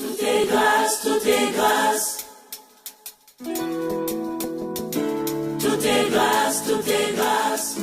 Tout est grâce, tout est grâce. Tout est grâce, tout est grâce.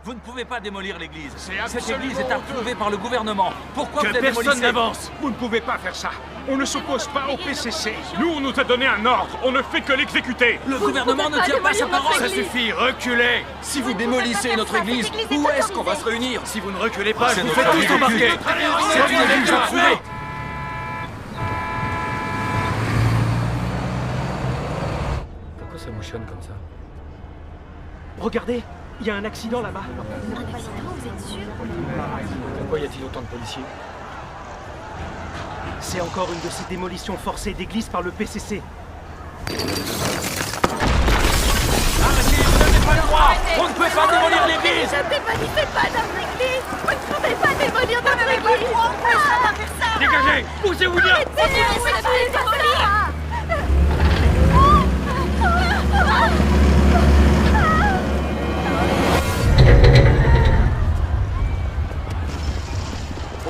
Vous ne pouvez pas démolir l'église. C'est Cette absolument église est approuvée par le gouvernement. Pourquoi vous Que la personne démolissez? n'avance. Vous ne pouvez pas faire ça. On ne s'oppose pas au PCC. Nous, on nous a donné un ordre. On ne fait que l'exécuter. Le gouvernement ne tient pas sa parole. Ça suffit, reculez. Si vous démolissez notre église, où est-ce qu'on va se réunir? Si vous ne reculez pas, je C'est vous notre fais tous ridicule. embarquer. C'est une église enculée. Pourquoi ça mouchonne comme ça? Regardez, il y a un accident là-bas. Pourquoi y a-t-il autant de policiers? C'est encore une de ces démolitions forcées d'églises par le PCC. Arrêtez, vous n'avez pas le droit. On ne peut pas démolir l'église. Ne démolissez pas notre église. Vous ne pouvez pas démolir notre église. Ah, Dégagez. Poussez-vous bien.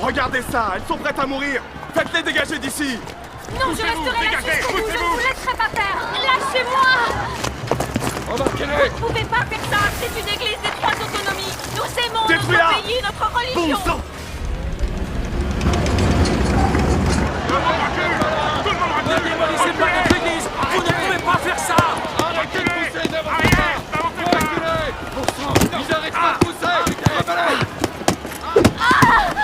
Regardez ça, elles sont prêtes à mourir. Faites-les dégager d'ici. Non, je resterai là jusqu'au bout. Je ne vous laisserai pas faire. Lâchez-moi. Embarquez-les. Vous ne pouvez pas faire ça. C'est une église des trois autonomies. Nous aimons Détruis-la. notre pays, notre religion. Bon sang. Ne démolissez pas notre église. Vous ne pouvez pas faire ça. Arrêtez de pousser, n'avancez pas. Reculez. Bon sang, ils arrêtent pas de pousser.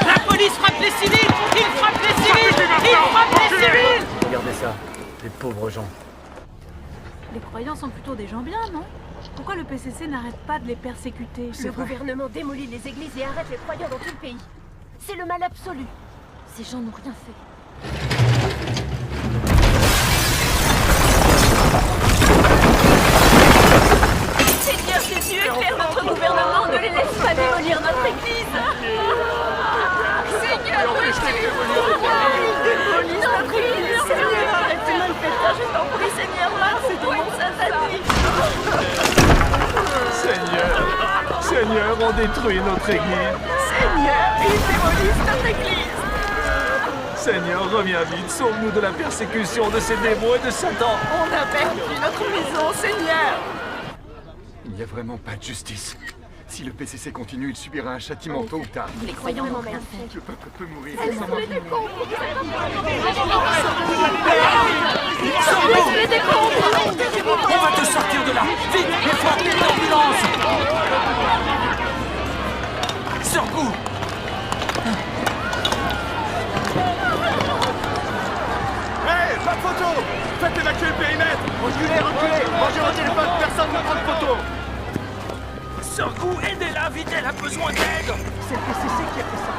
La police frappe les civils. Il frappe les civils. Il frappe les civils. Regardez ça, les pauvres gens. Les croyants sont plutôt des gens bien, non? Pourquoi le PCC n'arrête pas de les persécuter? Le gouvernement démolit les églises et arrête les croyants dans tout le pays. C'est le mal absolu. Ces gens n'ont rien fait. Seigneur Jésus, éclaire notre gouvernement, ne les laisse pas démolir notre église. Seigneur Jésus, démolis notre église. Seigneur, arrête ces malfaiteurs, je t'en prie, Seigneur, marche ces démons sataniques. Seigneur, on détruit notre église. Seigneur, ils démolissent notre église. Seigneur, reviens vite, sauve-nous de la persécution de ces démons et de Satan. On a perdu notre maison, Seigneur. Il n'y a vraiment pas de justice. Si le PCC continue, il subira un châtiment tôt ou tard. Les croyants n'ont rien fait. Le peuple peut mourir. Elles sont les décombres. Sortez-vous. Les décombres. On va te sortir de là. Vite, il faut appeler l'ambulance. Sur-coup. Hé, pas de photo. Faites évacuer le périmètre. Reculez, reculez. Mangez au téléphone, personne ne prend de photo. Sur-coup, aidez-la, vite, elle a besoin d'aide. C'est le PCC qui a fait ça.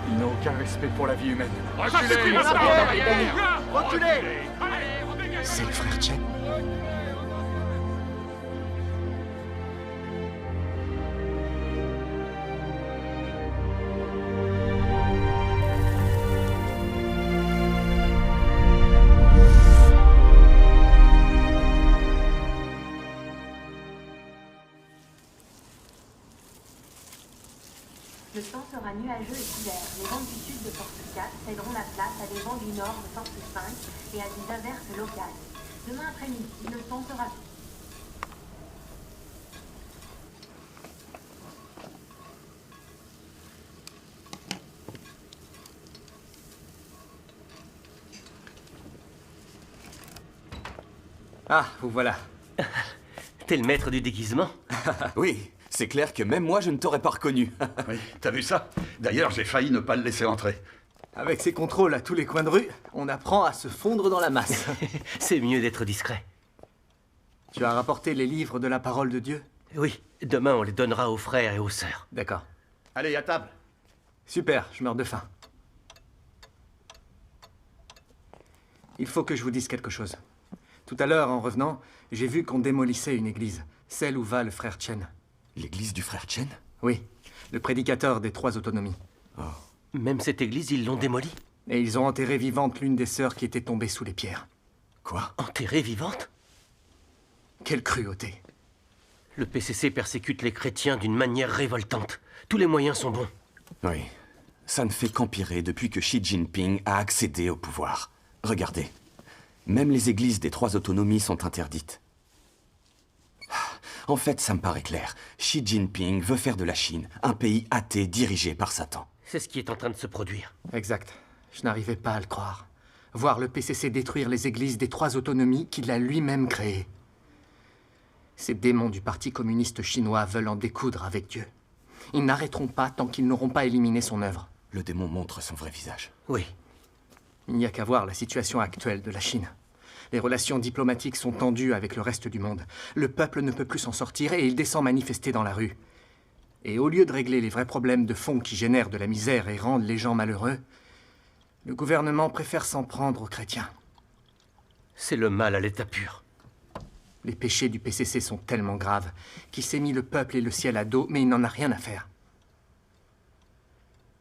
Ils n'ont aucun respect pour la vie humaine. Reculez. Reculez. C'est le frère Chen. Le temps sera nuageux et couvert. Les vents du sud de Force 4 céderont la place à des vents du nord de Force 5 et à des averses locales. Demain après-midi, le temps sera doux. Ah, vous voilà. T'es le maître du déguisement? Oui, c'est clair que même moi, je ne t'aurais pas reconnu. Oui, t'as vu ça? D'ailleurs, j'ai failli ne pas le laisser entrer. Avec ces contrôles à tous les coins de rue, on apprend à se fondre dans la masse. C'est mieux d'être discret. Tu as rapporté les livres de la parole de Dieu? Oui, demain on les donnera aux frères et aux sœurs. D'accord. Allez, à table. Super, je meurs de faim. Il faut que je vous dise quelque chose. Tout à l'heure, en revenant, j'ai vu qu'on démolissait une église, celle où va le frère Chen. L'église du frère Chen? Oui, le prédicateur des 3 autonomies. Oh. Même cette église, ils l'ont démolie? Et ils ont enterré vivante l'une des sœurs qui était tombée sous les pierres. Quoi? Enterrée vivante? Quelle cruauté. Le PCC persécute les chrétiens d'une manière révoltante. Tous les moyens sont bons. Oui. Ça ne fait qu'empirer depuis que Xi Jinping a accédé au pouvoir. Regardez. Même les églises des 3 autonomies sont interdites. En fait, ça me paraît clair. Xi Jinping veut faire de la Chine un pays athée dirigé par Satan. C'est ce qui est en train de se produire. Exact. Je n'arrivais pas à le croire. Voir le PCC détruire les églises des 3 autonomies qu'il a lui-même créées. Ces démons du Parti communiste chinois veulent en découdre avec Dieu. Ils n'arrêteront pas tant qu'ils n'auront pas éliminé son œuvre. Le démon montre son vrai visage. Oui. Il n'y a qu'à voir la situation actuelle de la Chine. Les relations diplomatiques sont tendues avec le reste du monde. Le peuple ne peut plus s'en sortir et il descend manifester dans la rue. Et au lieu de régler les vrais problèmes de fond qui génèrent de la misère et rendent les gens malheureux, le gouvernement préfère s'en prendre aux chrétiens. C'est le mal à l'état pur. Les péchés du PCC sont tellement graves qu'il s'est mis le peuple et le ciel à dos, mais il n'en a rien à faire.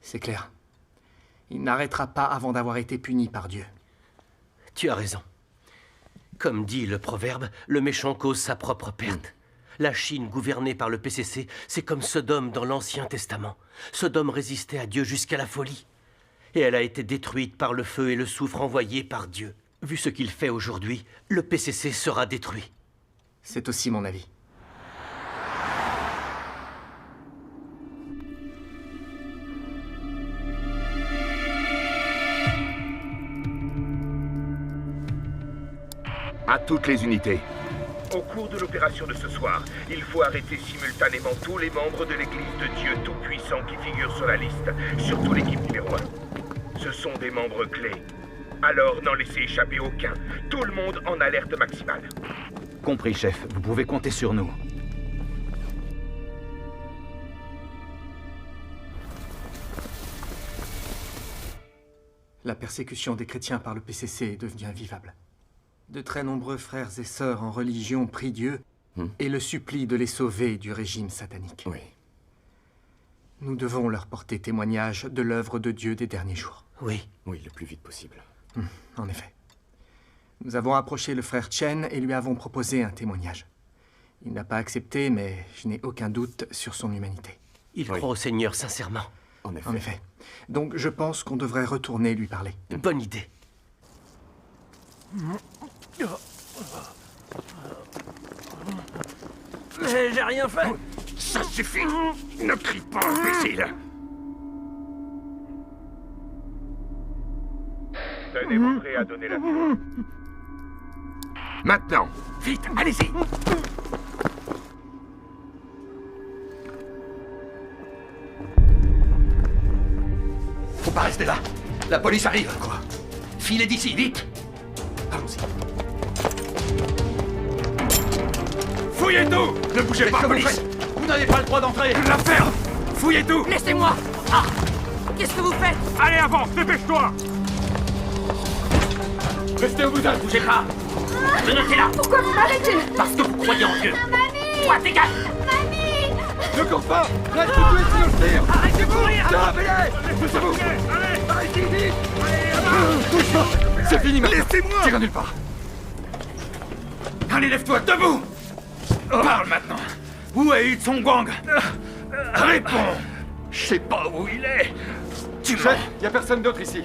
C'est clair. Il n'arrêtera pas avant d'avoir été puni par Dieu. Tu as raison. Comme dit le proverbe, le méchant cause sa propre perte. La Chine gouvernée par le PCC, c'est comme Sodome dans l'Ancien Testament. Sodome résistait à Dieu jusqu'à la folie. Et elle a été détruite par le feu et le soufre envoyés par Dieu. Vu ce qu'il fait aujourd'hui, le PCC sera détruit. C'est aussi mon avis. À toutes les unités. Au cours de l'opération de ce soir, il faut arrêter simultanément tous les membres de l'Église de Dieu Tout-Puissant qui figurent sur la liste, surtout l'équipe numéro 1. Ce sont des membres clés. Alors n'en laissez échapper aucun. Tout le monde en alerte maximale. Compris, chef. Vous pouvez compter sur nous. La persécution des chrétiens par le PCC est devenue invivable. De très nombreux frères et sœurs en religion prient Dieu et le supplient de les sauver du régime satanique. Oui. Nous devons leur porter témoignage de l'œuvre de Dieu des derniers jours. Oui. Oui, le plus vite possible. En effet. Nous avons approché le frère Chen et lui avons proposé un témoignage. Il n'a pas accepté, mais je n'ai aucun doute sur son humanité. Il croit au Seigneur sincèrement. En effet. En effet. Donc je pense qu'on devrait retourner lui parler. Bonne idée. Mais j'ai rien fait. Ça suffit. Ne crie pas, imbécile. Tenez-vous prêt à donner la vie. Maintenant. Vite, allez-y. Faut pas rester là. La police arrive. Quoi? Filez d'ici, vite. Allons-y. Fouillez tout. Ne bougez pas, police. Vous n'avez pas le droit d'entrer. L'affaire. Fouillez tout. Laissez-moi. Ah! Qu'est-ce que vous faites? Allez, avance, dépêche-toi. Restez où vous êtes. Bougez pas. Menotez là. Pourquoi vous m'arrêtez? Parce que vous croyez en Dieu. Mamie! Toi, dégage. Mamie! Ne cours pas. Reste tout ici, je tire. Arrêtez de courir. Surveillez. Poussez-vous. Allez, Arrêtez vite. Touche pas. C'est fini maintenant. Laissez-moi. Tire nulle part. Allez, lève-toi, debout. Parle maintenant. Où est Yu Tsong-Wang? Réponds. Je sais pas où il est. Tu mens. Chef, y a personne d'autre ici.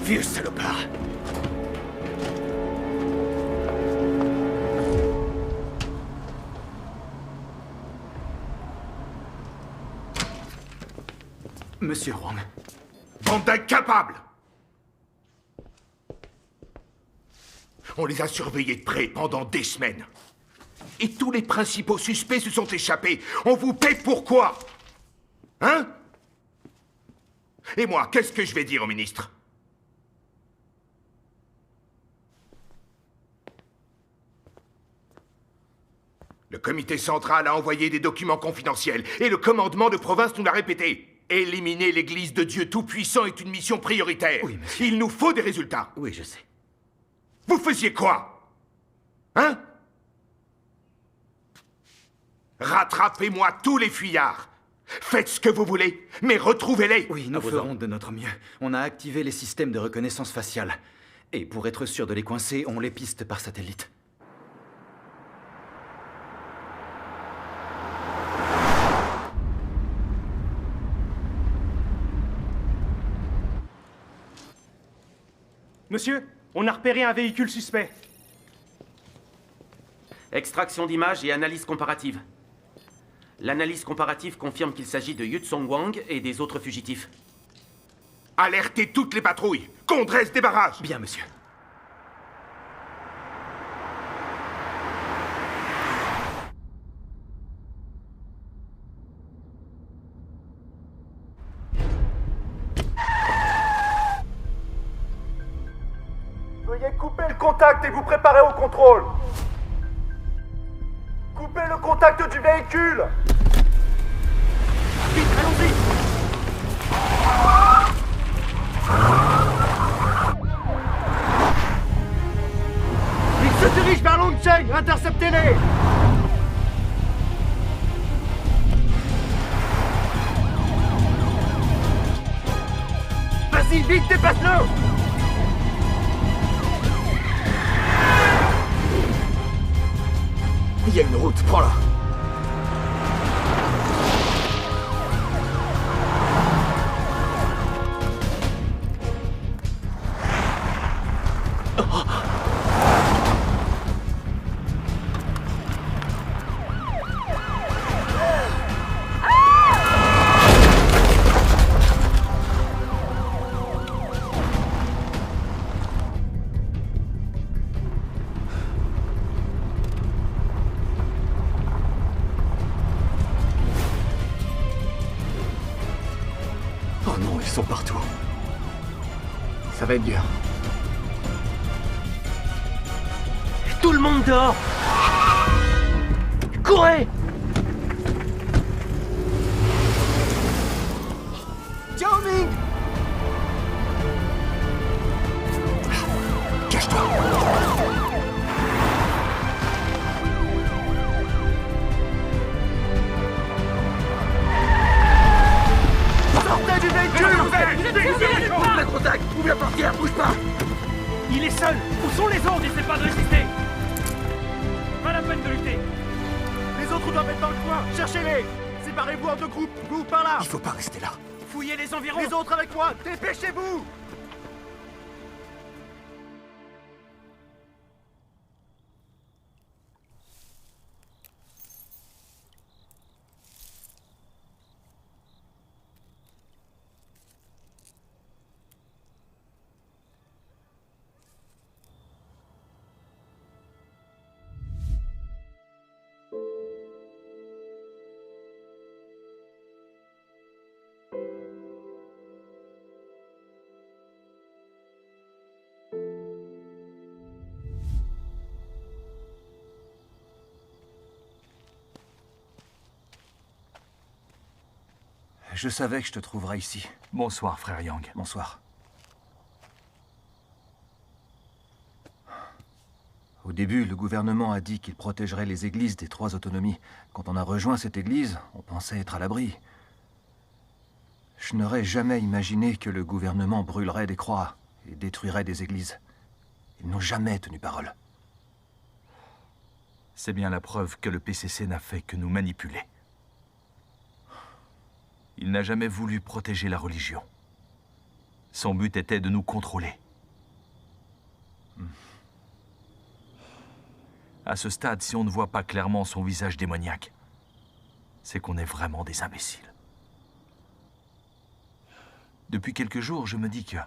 Vieux salopard. Monsieur Wang. Bande d'incapables. On les a surveillés de près pendant des semaines. Et tous les principaux suspects se sont échappés. On vous paie pourquoi? Hein? Et moi, qu'est-ce que je vais dire au ministre? Le comité central a envoyé des documents confidentiels et le commandement de province nous l'a répété. Éliminer l'Église de Dieu Tout-Puissant est une mission prioritaire. Oui, monsieur. Il nous faut des résultats. Oui, je sais. Vous faisiez quoi? Hein? Rattrapez-moi tous les fuyards. Faites ce que vous voulez, mais retrouvez-les. Oui, nous ferons de notre mieux. On a activé les systèmes de reconnaissance faciale. Et pour être sûr de les coincer, on les piste par satellite. Monsieur, on a repéré un véhicule suspect. Extraction d'images et analyse comparative. L'analyse comparative confirme qu'il s'agit de Yutsong Wang et des autres fugitifs. Alertez toutes les patrouilles. Qu'on dresse des barrages. Bien, monsieur. Veuillez couper le contact et vous préparer au contrôle. Coupez le contact du véhicule. Vite, allons-y. Ils se dirigent vers Longcheng. Interceptez-les. Vas-y, vite, dépasse-le. Il y a une route, prends-la. Oh non, ils sont partout. Ça va être dur. Tout le monde dehors. Courez! Jiaoming! Cache-toi. Sortez du véhicule! Le contact, ouvre la portière, bouge pas. Il est seul. Où sont les autres? N'essaie pas de résister. Pas la peine de lutter. Les autres doivent être dans le coin. Cherchez-les. Séparez-vous en deux groupes. Vous par là. Il faut pas rester là. Fouillez les environs. Les autres avec moi. Dépêchez-vous. Je savais que je te trouverais ici. Bonsoir, frère Yang. Bonsoir. Au début, le gouvernement a dit qu'il protégerait les églises des 3 autonomies. Quand on a rejoint cette église, on pensait être à l'abri. Je n'aurais jamais imaginé que le gouvernement brûlerait des croix et détruirait des églises. Ils n'ont jamais tenu parole. C'est bien la preuve que le PCC n'a fait que nous manipuler. Il n'a jamais voulu protéger la religion. Son but était de nous contrôler. À ce stade, si on ne voit pas clairement son visage démoniaque, c'est qu'on est vraiment des imbéciles. Depuis quelques jours, je me dis que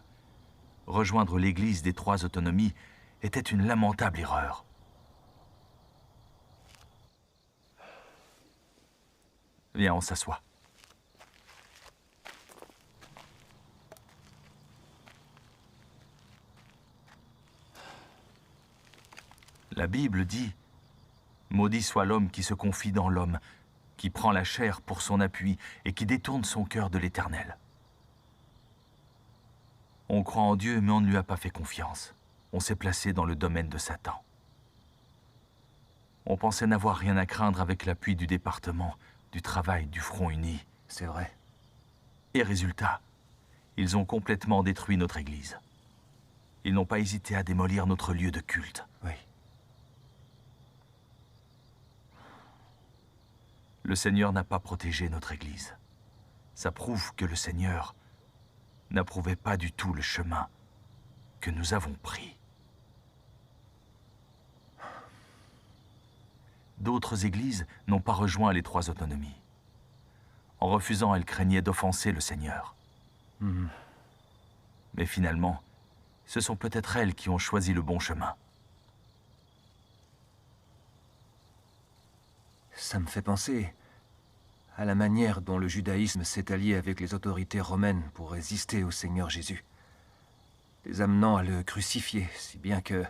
rejoindre l'église des 3 autonomies était une lamentable erreur. Viens, on s'assoit. La Bible dit « Maudit soit l'homme qui se confie dans l'homme, qui prend la chair pour son appui et qui détourne son cœur de l'Éternel. » On croit en Dieu, mais on ne lui a pas fait confiance. On s'est placé dans le domaine de Satan. On pensait n'avoir rien à craindre avec l'appui du département, du travail, du Front uni. C'est vrai. Et résultat, ils ont complètement détruit notre église. Ils n'ont pas hésité à démolir notre lieu de culte. Oui. Le Seigneur n'a pas protégé notre église. Ça prouve que le Seigneur n'approuvait pas du tout le chemin que nous avons pris. D'autres églises n'ont pas rejoint les 3 autonomies. En refusant, elles craignaient d'offenser le Seigneur. Mais finalement, ce sont peut-être elles qui ont choisi le bon chemin. Ça me fait penser à la manière dont le judaïsme s'est allié avec les autorités romaines pour résister au Seigneur Jésus, les amenant à le crucifier, si bien que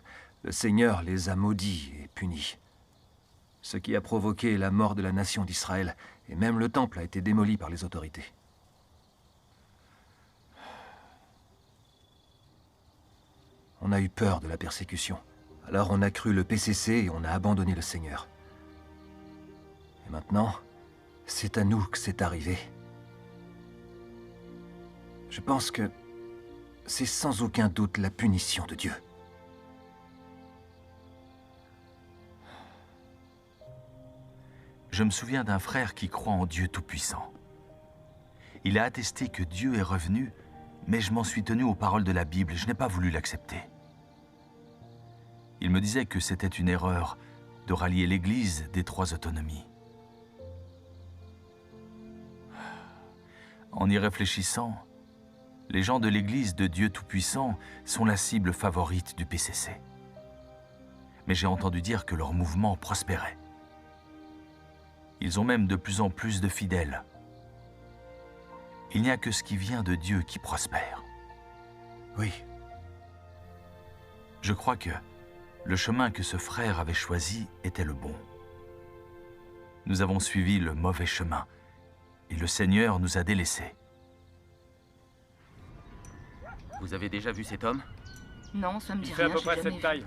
le Seigneur les a maudits et punis. Ce qui a provoqué la mort de la nation d'Israël, et même le temple a été démoli par les autorités. On a eu peur de la persécution. Alors on a cru le PCC et on a abandonné le Seigneur. Et maintenant, c'est à nous que c'est arrivé. Je pense que c'est sans aucun doute la punition de Dieu. Je me souviens d'un frère qui croit en Dieu Tout-Puissant. Il a attesté que Dieu est revenu, mais je m'en suis tenu aux paroles de la Bible et je n'ai pas voulu l'accepter. Il me disait que c'était une erreur de rallier l'Église des 3 autonomies. En y réfléchissant, les gens de l'Église de Dieu Tout-Puissant sont la cible favorite du PCC. Mais j'ai entendu dire que leur mouvement prospérait. Ils ont même de plus en plus de fidèles. Il n'y a que ce qui vient de Dieu qui prospère. Oui. Je crois que le chemin que ce frère avait choisi était le bon. Nous avons suivi le mauvais chemin et le Seigneur nous a délaissés. Vous avez déjà vu cet homme? Non, ça me dit Il fait rien, à peu j'ai près jamais cette vu. taille.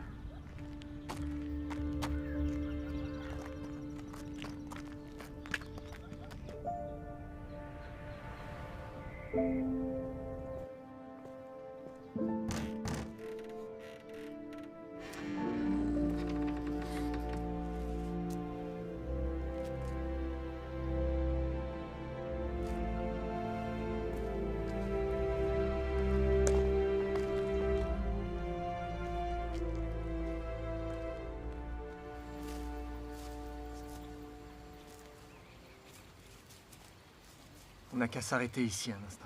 On n'a qu'à s'arrêter ici un instant.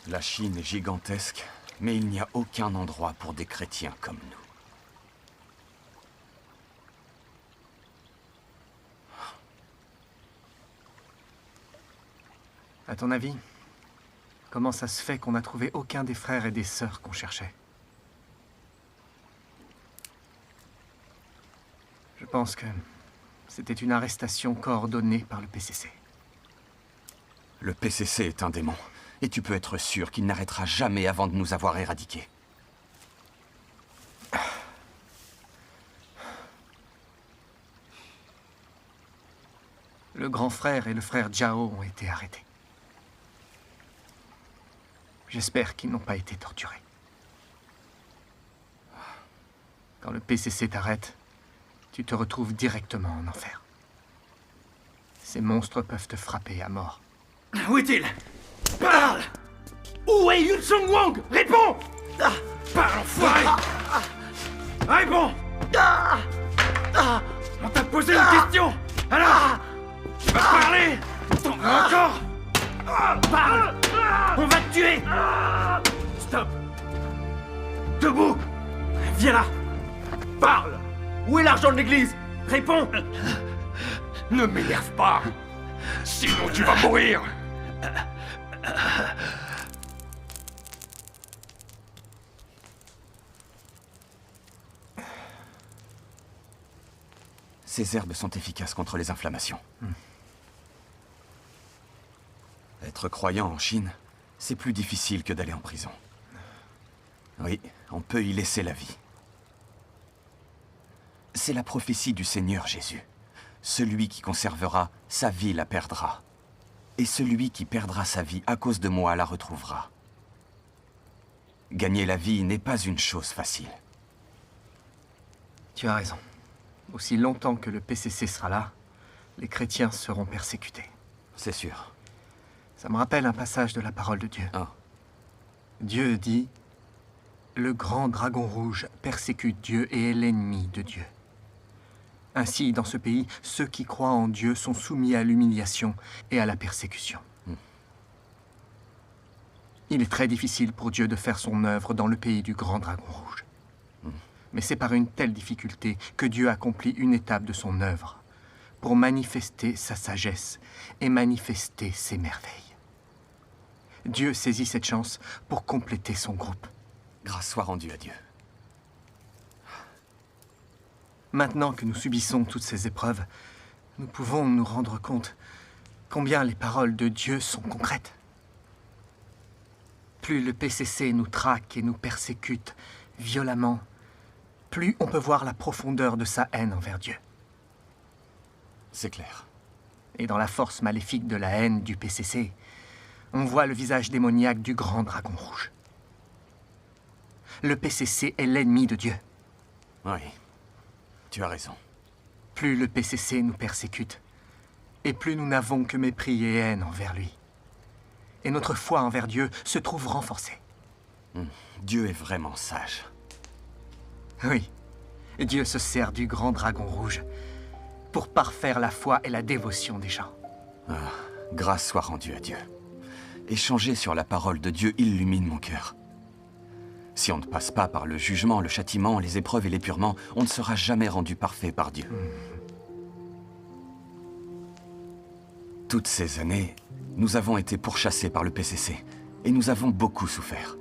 La Chine est gigantesque, mais il n'y a aucun endroit pour des chrétiens comme nous. À ton avis, comment ça se fait qu'on n'a trouvé aucun des frères et des sœurs qu'on cherchait? Je pense que c'était une arrestation coordonnée par le PCC. Le PCC est un démon, et tu peux être sûr qu'il n'arrêtera jamais avant de nous avoir éradiqués. Le grand frère et le frère Jiao ont été arrêtés. J'espère qu'ils n'ont pas été torturés. Quand le PCC t'arrête, tu te retrouves directement en enfer. Ces monstres peuvent te frapper à mort. Où est-il? Parle! Où est Yun Song Wang? Réponds! Parle, enfoiré! Réponds! On t'a posé une question! Alors! Tu vas parler! T'en veux encore? Parle! On va te tuer! Stop! Debout! Viens là! Parle! Où est l'argent de l'église? Réponds! Ne m'énerve pas! Sinon tu vas mourir! Ces herbes sont efficaces contre les inflammations. Être croyant en Chine, c'est plus difficile que d'aller en prison. Oui, on peut y laisser la vie. C'est la prophétie du Seigneur Jésus. Celui qui conservera sa vie la perdra. Et celui qui perdra sa vie à cause de moi la retrouvera. Gagner la vie n'est pas une chose facile. Tu as raison. Aussi longtemps que le PCC sera là, les chrétiens seront persécutés. C'est sûr. Ça me rappelle un passage de la parole de Dieu. Oh. Dieu dit « Le grand dragon rouge persécute Dieu et est l'ennemi de Dieu. » Ainsi, dans ce pays, ceux qui croient en Dieu sont soumis à l'humiliation et à la persécution. Il est très difficile pour Dieu de faire son œuvre dans le pays du grand dragon rouge. Mais c'est par une telle difficulté que Dieu accomplit une étape de son œuvre, pour manifester sa sagesse et manifester ses merveilles. Dieu saisit cette chance pour compléter son groupe. Grâce soit rendue à Dieu. Maintenant que nous subissons toutes ces épreuves, nous pouvons nous rendre compte combien les paroles de Dieu sont concrètes. Plus le PCC nous traque et nous persécute violemment, plus on peut voir la profondeur de sa haine envers Dieu. C'est clair. Et dans la force maléfique de la haine du PCC, on voit le visage démoniaque du grand dragon rouge. Le PCC est l'ennemi de Dieu. Oui, tu as raison. Plus le PCC nous persécute, et plus nous n'avons que mépris et haine envers lui. Et notre foi envers Dieu se trouve renforcée. Dieu est vraiment sage. Oui, Dieu se sert du grand dragon rouge pour parfaire la foi et la dévotion des gens. Ah, grâce soit rendue à Dieu. Échanger sur la parole de Dieu illumine mon cœur. Si on ne passe pas par le jugement, le châtiment, les épreuves et l'épurement, on ne sera jamais rendu parfait par Dieu. Toutes ces années, nous avons été pourchassés par le PCC et nous avons beaucoup souffert.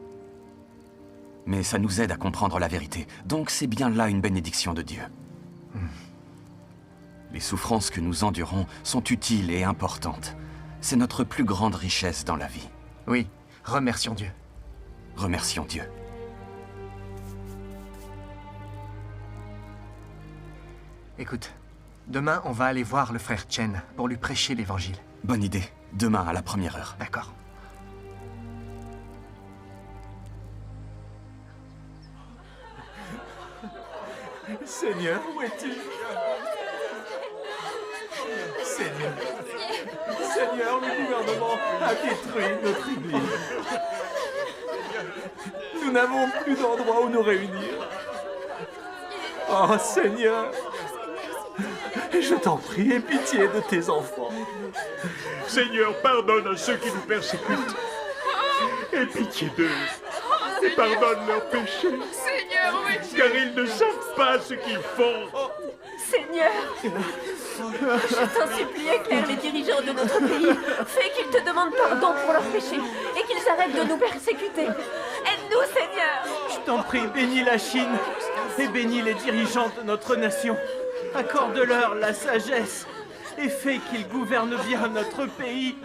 Mais ça nous aide à comprendre la vérité, donc c'est bien là une bénédiction de Dieu. Les souffrances que nous endurons sont utiles et importantes. C'est notre plus grande richesse dans la vie. Oui, remercions Dieu. Remercions Dieu. Écoute, demain on va aller voir le frère Chen pour lui prêcher l'évangile. Bonne idée. Demain à la première heure. D'accord. Seigneur, où es-tu? Seigneur. Seigneur, le gouvernement a détruit notre église. Nous n'avons plus d'endroit où nous réunir. Oh, Seigneur. Je t'en prie, aie pitié de tes enfants. Seigneur, pardonne à ceux qui nous persécutent. Aie pitié d'eux. Et pardonne leurs péchés. Seigneur, où es-tu? Car ils ne savent pas ce qu'ils font. Seigneur, je t'en supplie, éclaire les dirigeants de notre pays. Fais qu'ils te demandent pardon pour leurs péchés et qu'ils arrêtent de nous persécuter. Aide-nous, Seigneur. Je t'en prie, bénis la Chine et bénis les dirigeants de notre nation. Accorde-leur la sagesse et fais qu'ils gouvernent bien notre pays.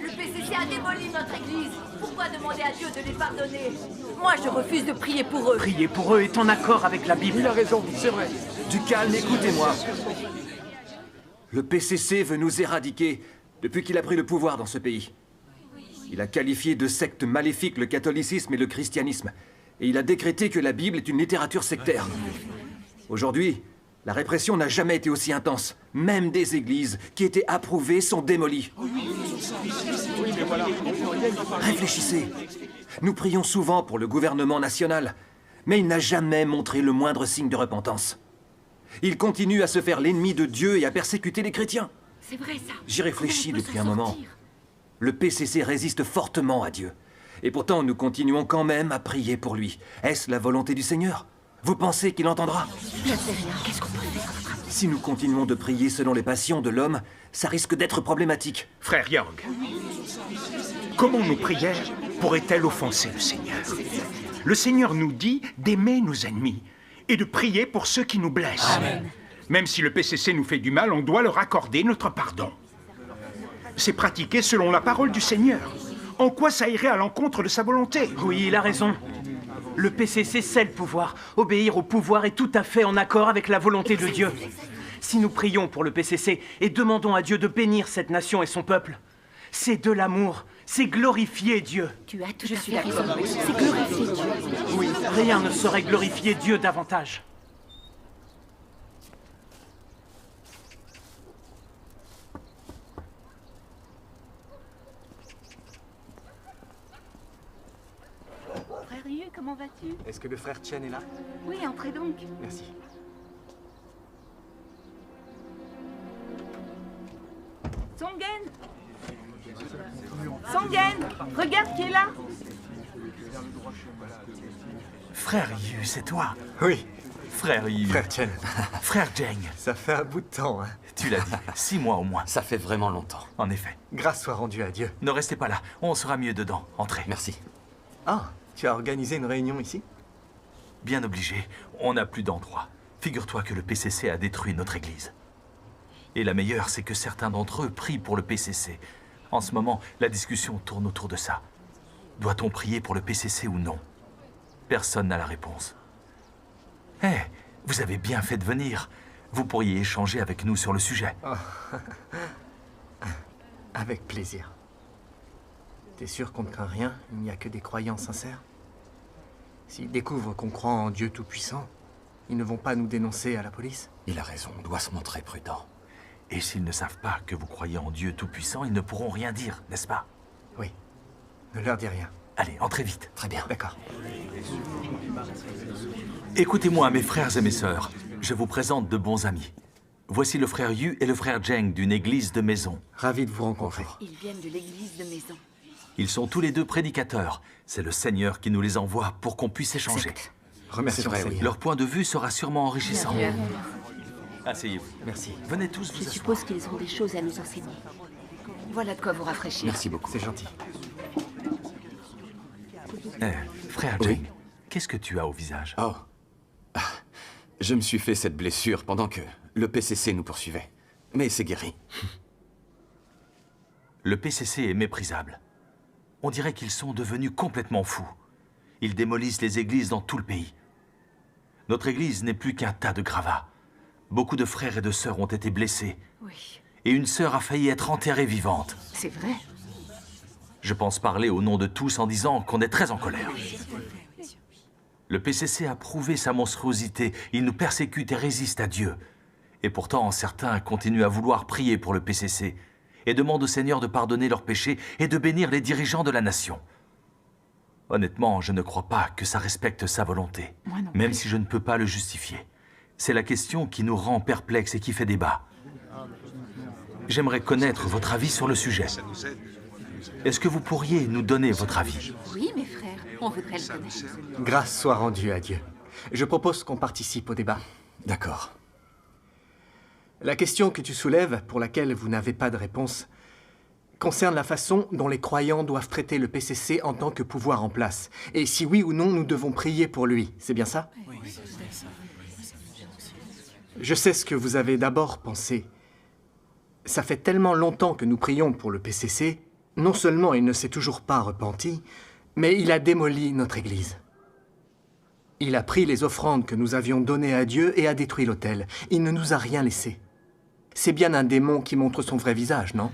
Le PCC a démoli notre église. Pourquoi demander à Dieu de les pardonner? Moi, je refuse de prier pour eux. Prier pour eux est en accord avec la Bible. Il a raison, c'est vrai. Du calme, écoutez-moi. Le PCC veut nous éradiquer depuis qu'il a pris le pouvoir dans ce pays. Il a qualifié de secte maléfique le catholicisme et le christianisme. Et il a décrété que la Bible est une littérature sectaire. Aujourd'hui, la répression n'a jamais été aussi intense. Même des églises qui étaient approuvées sont démolies. Réfléchissez. Nous prions souvent pour le gouvernement national, mais il n'a jamais montré le moindre signe de repentance. Il continue à se faire l'ennemi de Dieu et à persécuter les chrétiens. C'est vrai, ça. J'y réfléchis depuis un moment. Le PCC résiste fortement à Dieu. Et pourtant, nous continuons quand même à prier pour lui. Est-ce la volonté du Seigneur? Vous pensez qu'il entendra? Je ne sais rien. Qu'est-ce qu'on peut faire? Si nous continuons de prier selon les passions de l'homme, ça risque d'être problématique. Frère Young, comment nos prières pourraient-elles offenser le Seigneur? Le Seigneur nous dit d'aimer nos ennemis et de prier pour ceux qui nous blessent. Amen. Même si le PCC nous fait du mal, on doit leur accorder notre pardon. C'est pratiqué selon la parole du Seigneur. En quoi ça irait à l'encontre de sa volonté? Oui, il a raison. Le PCC sait le pouvoir. Obéir au pouvoir est tout à fait en accord avec la volonté de Dieu. Si nous prions pour le PCC et demandons à Dieu de bénir cette nation et son peuple, c'est de l'amour, c'est glorifier Dieu. Tu as tout à fait raison. C'est glorifier Dieu. Oui, rien ne saurait glorifier Dieu davantage. Frère Yu, comment vas-tu? Est-ce que le frère Chen est là? Oui, entrez donc. Merci. Songen! Songen! Regarde qui est là! Frère Yu, c'est toi? Oui. Frère Yu. Frère Chen. Frère Jeng. Ça fait un bout de temps, hein. Tu l'as dit, 6 mois au moins. Ça fait vraiment longtemps. En effet. Grâce soit rendue à Dieu. Ne restez pas là, on sera mieux dedans. Entrez. Merci. Ah, tu as organisé une réunion ici? Bien obligé, on n'a plus d'endroit. Figure-toi que le PCC a détruit notre église. Et la meilleure, c'est que certains d'entre eux prient pour le PCC. En ce moment, la discussion tourne autour de ça. Doit-on prier pour le PCC ou non? Personne n'a la réponse. Eh, vous avez bien fait de venir. Vous pourriez échanger avec nous sur le sujet. Oh. Avec plaisir. T'es sûr qu'on ne craint rien? Il n'y a que des croyants sincères? S'ils découvrent qu'on croit en Dieu Tout-Puissant, ils ne vont pas nous dénoncer à la police? Il a raison, on doit se montrer prudent. Et s'ils ne savent pas que vous croyez en Dieu Tout-Puissant, ils ne pourront rien dire, n'est-ce pas? Oui. Ne leur dis rien. Allez, entrez vite. Très bien. D'accord. Écoutez-moi, mes frères et mes sœurs. Je vous présente de bons amis. Voici le frère Yu et le frère Jeng d'une église de maison. Ravi de vous rencontrer. Ils viennent de l'église de maison. Ils sont tous les deux prédicateurs. C'est le Seigneur qui nous les envoie pour qu'on puisse échanger. Remercie ton Seigneur. Leur point de vue sera sûrement enrichissant. Bien. Asseyez-vous. Merci. Venez tous vous Je asseoir. suppose qu'ils ont des choses à nous enseigner. Voilà de quoi vous rafraîchir. Merci beaucoup. C'est gentil. Frère Oui. Jeng, qu'est-ce que tu as au visage? Oh. Ah, je me suis fait cette blessure pendant que le PCC nous poursuivait. Mais c'est guéri. Le PCC est méprisable. On dirait qu'ils sont devenus complètement fous. Ils démolissent les églises dans tout le pays. Notre église n'est plus qu'un tas de gravats. Beaucoup de frères et de sœurs ont été blessés. Oui, Et une sœur a failli être enterrée vivante. c'est vrai. Je pense parler au nom de tous en disant qu'on est très en colère. Le PCC a prouvé sa monstruosité. Il nous persécute et résiste à Dieu. Et pourtant, certains continuent à vouloir prier pour le PCC et demandent au Seigneur de pardonner leurs péchés et de bénir les dirigeants de la nation. Honnêtement, je ne crois pas que ça respecte sa volonté, Moi non même plus. si je ne peux pas le justifier. C'est la question qui nous rend perplexes et qui fait débat. J'aimerais connaître votre avis sur le sujet. Est-ce que vous pourriez nous donner votre avis? Oui, mes frères, on voudrait le connaître. Grâce soit rendue à Dieu. Je propose qu'on participe au débat. D'accord. La question que tu soulèves, pour laquelle vous n'avez pas de réponse, concerne la façon dont les croyants doivent traiter le PCC en tant que pouvoir en place. Et si oui ou non, nous devons prier pour lui. C'est bien ça? Je sais ce que vous avez d'abord pensé. Ça fait tellement longtemps que nous prions pour le PCC, non seulement il ne s'est toujours pas repenti, mais il a démoli notre église. Il a pris les offrandes que nous avions données à Dieu et a détruit l'autel. Il ne nous a rien laissé. C'est bien un démon qui montre son vrai visage, non?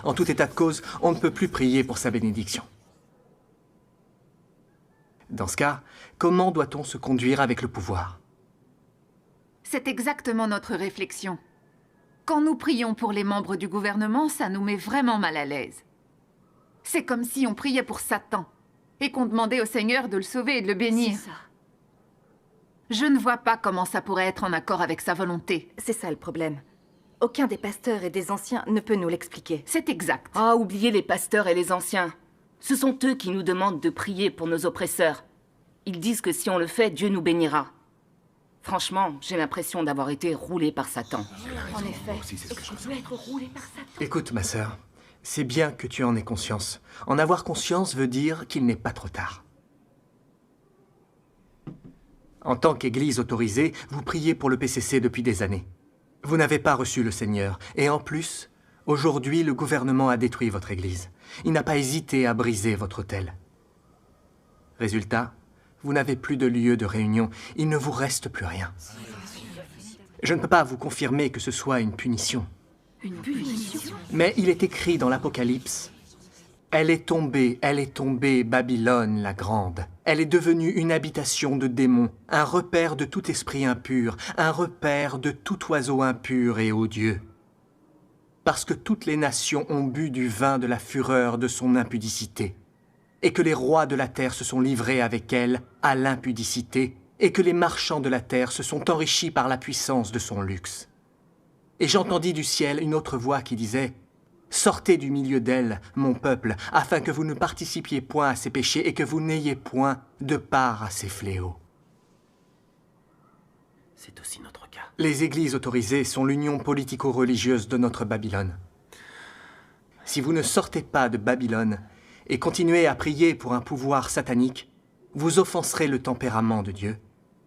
En tout état de cause, on ne peut plus prier pour sa bénédiction. Dans ce cas, comment doit-on se conduire avec le pouvoir? C'est exactement notre réflexion. Quand nous prions pour les membres du gouvernement, ça nous met vraiment mal à l'aise. C'est comme si on priait pour Satan et qu'on demandait au Seigneur de le sauver et de le bénir. C'est ça. Je ne vois pas comment ça pourrait être en accord avec sa volonté. C'est ça le problème. Aucun des pasteurs et des anciens ne peut nous l'expliquer. C'est exact. Ah, oubliez les pasteurs et les anciens. Ce sont eux qui nous demandent de prier pour nos oppresseurs. Ils disent que si on le fait, Dieu nous bénira. Franchement, j'ai l'impression d'avoir été roulé par Satan. En effet, est-ce qu'on peut être roulé par Satan? Écoute, ma sœur, c'est bien que tu en aies conscience. En avoir conscience veut dire qu'il n'est pas trop tard. En tant qu'Église autorisée, vous priez pour le PCC depuis des années. Vous n'avez pas reçu le Seigneur. Et en plus, aujourd'hui, le gouvernement a détruit votre Église. Il n'a pas hésité à briser votre autel. Résultat, vous n'avez plus de lieu de réunion. Il ne vous reste plus rien. Je ne peux pas vous confirmer que ce soit une punition. Une punition? Mais il est écrit dans l'Apocalypse. Elle est tombée, Babylone la grande. Elle est devenue une habitation de démons, un repère de tout esprit impur, un repère de tout oiseau impur et odieux. Parce que toutes les nations ont bu du vin de la fureur de son impudicité, et que les rois de la terre se sont livrés avec elle à l'impudicité, et que les marchands de la terre se sont enrichis par la puissance de son luxe. Et j'entendis du ciel une autre voix qui disait « Sortez du milieu d'elle, mon peuple, afin que vous ne participiez point à ses péchés et que vous n'ayez point de part à ses fléaux. » C'est aussi notre cas. Les églises autorisées sont l'union politico-religieuse de notre Babylone. Si vous ne sortez pas de Babylone et continuez à prier pour un pouvoir satanique, vous offenserez le tempérament de Dieu,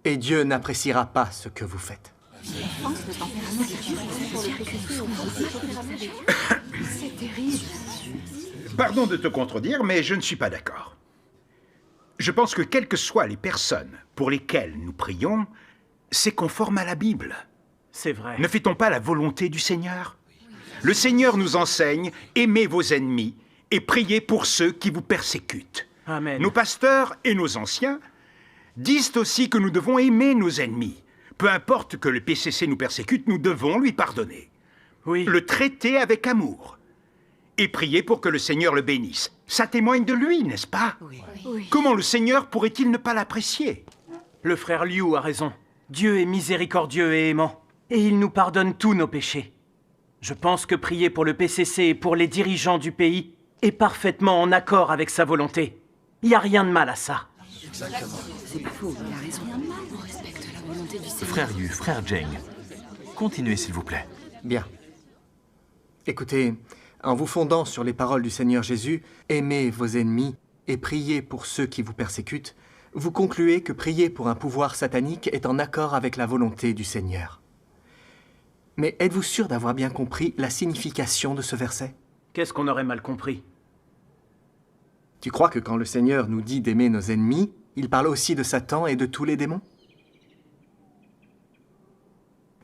et Dieu n'appréciera pas ce que vous faites. C'est terrible. Pardon de te contredire, mais je ne suis pas d'accord. Je pense que quelles que soient les personnes pour lesquelles nous prions, c'est conforme à la Bible. C'est vrai. Ne fait-on pas la volonté du Seigneur? Le Seigneur nous enseigne « Aimez vos ennemis et priez pour ceux qui vous persécutent ». Amen. Nos pasteurs et nos anciens disent aussi que nous devons aimer nos ennemis. Peu importe que le PCC nous persécute, nous devons lui pardonner. Oui. Le traiter avec amour. Et prier pour que le Seigneur le bénisse. Ça témoigne de lui, n'est-ce pas? Oui. Comment le Seigneur pourrait-il ne pas l'apprécier? Le frère Liu a raison. Dieu est miséricordieux et aimant. Et il nous pardonne tous nos péchés. Je pense que prier pour le PCC et pour les dirigeants du pays est parfaitement en accord avec sa volonté. Il n'y a rien de mal à ça. C'est pas faux, il a raison. On respecte la volonté du Seigneur. Frère Yu, frère Jeng, continuez s'il vous plaît. Bien. Écoutez, en vous fondant sur les paroles du Seigneur Jésus, aimez vos ennemis et priez pour ceux qui vous persécutent, vous concluez que prier pour un pouvoir satanique est en accord avec la volonté du Seigneur. Mais êtes-vous sûr d'avoir bien compris la signification de ce verset? Qu'est-ce qu'on aurait mal compris? Tu crois que quand le Seigneur nous dit d'aimer nos ennemis, il parle aussi de Satan et de tous les démons?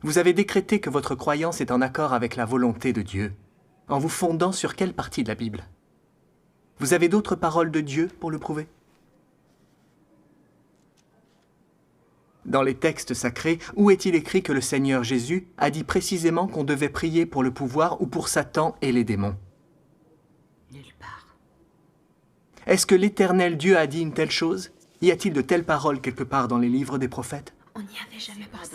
Vous avez décrété que votre croyance est en accord avec la volonté de Dieu, en vous fondant sur quelle partie de la Bible? Vous avez d'autres paroles de Dieu pour le prouver? Dans les textes sacrés, où est-il écrit que le Seigneur Jésus a dit précisément qu'on devait prier pour le pouvoir ou pour Satan et les démons? Nulle part. Est-ce que l'Éternel Dieu a dit une telle chose? Y a-t-il de telles paroles quelque part dans les livres des prophètes? On n'y avait jamais pensé.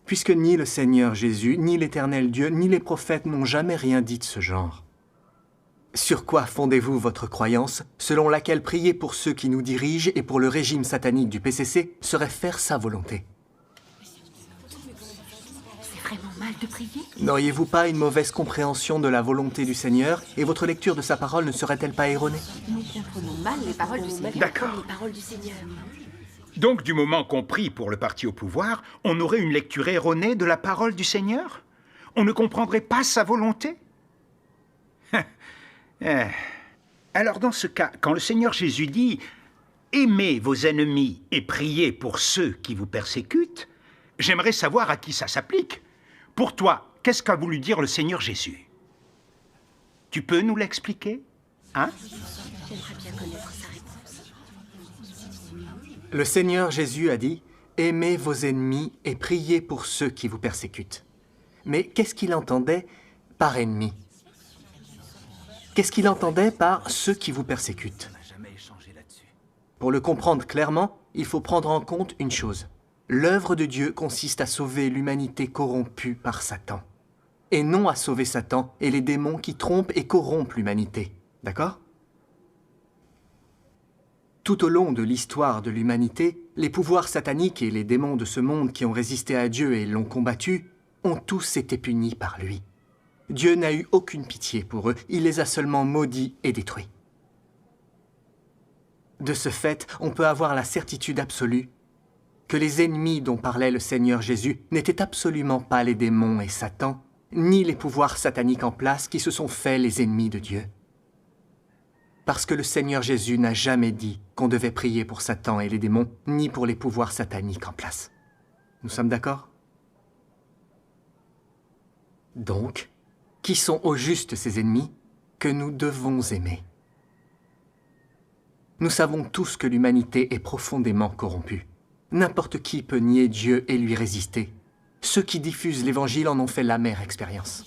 Puisque ni le Seigneur Jésus, ni l'Éternel Dieu, ni les prophètes n'ont jamais rien dit de ce genre. Sur quoi fondez-vous votre croyance, selon laquelle prier pour ceux qui nous dirigent et pour le régime satanique du PCC serait faire sa volonté? C'est vraiment mal de prier? N'auriez-vous pas une mauvaise compréhension de la volonté du Seigneur et votre lecture de sa parole ne serait-elle pas erronée? Nous comprenons mal les paroles du Seigneur. D'accord. Les paroles du Seigneur. Donc, du moment qu'on prie pour le parti au pouvoir, on aurait une lecture erronée de la parole du Seigneur? On ne comprendrait pas sa volonté? Alors, dans ce cas, quand le Seigneur Jésus dit « Aimez vos ennemis et priez pour ceux qui vous persécutent », j'aimerais savoir à qui ça s'applique. Pour toi, qu'est-ce qu'a voulu dire le Seigneur Jésus? Tu peux nous l'expliquer? Hein? J'aimerais bien connaître sa réponse. Le Seigneur Jésus a dit « Aimez vos ennemis et priez pour ceux qui vous persécutent ». Mais qu'est-ce qu'il entendait par ennemi? Qu'est-ce qu'il entendait par ceux qui vous persécutent? Pour le comprendre clairement, il faut prendre en compte une chose. L'œuvre de Dieu consiste à sauver l'humanité corrompue par Satan, et non à sauver Satan et les démons qui trompent et corrompent l'humanité. D'accord? Tout au long de l'histoire de l'humanité, les pouvoirs sataniques et les démons de ce monde qui ont résisté à Dieu et l'ont combattu ont tous été punis par lui. Dieu n'a eu aucune pitié pour eux, il les a seulement maudits et détruits. De ce fait, on peut avoir la certitude absolue que les ennemis dont parlait le Seigneur Jésus n'étaient absolument pas les démons et Satan, ni les pouvoirs sataniques en place qui se sont faits les ennemis de Dieu. Parce que le Seigneur Jésus n'a jamais dit qu'on devait prier pour Satan et les démons, ni pour les pouvoirs sataniques en place. Nous sommes d'accord? Donc, qui sont au juste ces ennemis que nous devons aimer? Nous savons tous que l'humanité est profondément corrompue. N'importe qui peut nier Dieu et lui résister. Ceux qui diffusent l'Évangile en ont fait l'amère expérience.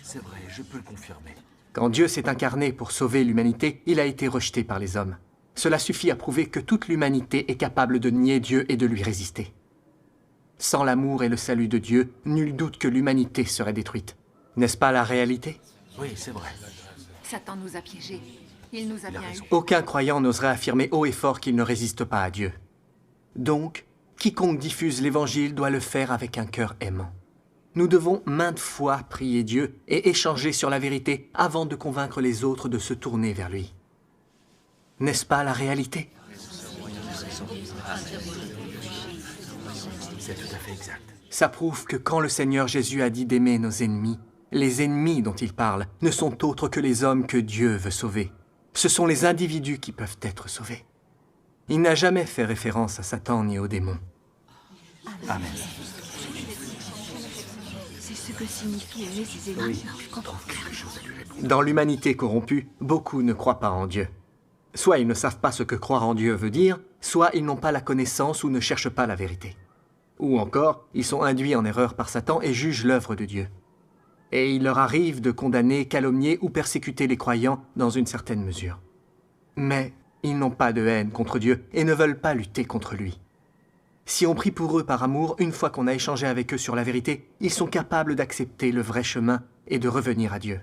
C'est vrai, je peux le confirmer. Quand Dieu s'est incarné pour sauver l'humanité, il a été rejeté par les hommes. Cela suffit à prouver que toute l'humanité est capable de nier Dieu et de lui résister. Sans l'amour et le salut de Dieu, nul doute que l'humanité serait détruite. N'est-ce pas la réalité? Oui, c'est vrai. Satan nous a piégés. Il nous a bien eu. Aucun croyant n'oserait affirmer haut et fort qu'il ne résiste pas à Dieu. Donc, quiconque diffuse l'Évangile doit le faire avec un cœur aimant. Nous devons maintes fois prier Dieu et échanger sur la vérité avant de convaincre les autres de se tourner vers lui. N'est-ce pas la réalité? C'est tout à fait exact. Ça prouve que quand le Seigneur Jésus a dit d'aimer nos ennemis, les ennemis dont il parle ne sont autres que les hommes que Dieu veut sauver. Ce sont les individus qui peuvent être sauvés. Il n'a jamais fait référence à Satan ni aux démons. Amen. C'est ce que signifie aimer ses ennemis. Je comprends quelque chose. Dans l'humanité corrompue, beaucoup ne croient pas en Dieu. Soit ils ne savent pas ce que croire en Dieu veut dire, soit ils n'ont pas la connaissance ou ne cherchent pas la vérité. Ou encore, ils sont induits en erreur par Satan et jugent l'œuvre de Dieu. Et il leur arrive de condamner, calomnier ou persécuter les croyants dans une certaine mesure. Mais ils n'ont pas de haine contre Dieu et ne veulent pas lutter contre lui. Si on prie pour eux par amour, une fois qu'on a échangé avec eux sur la vérité, ils sont capables d'accepter le vrai chemin et de revenir à Dieu.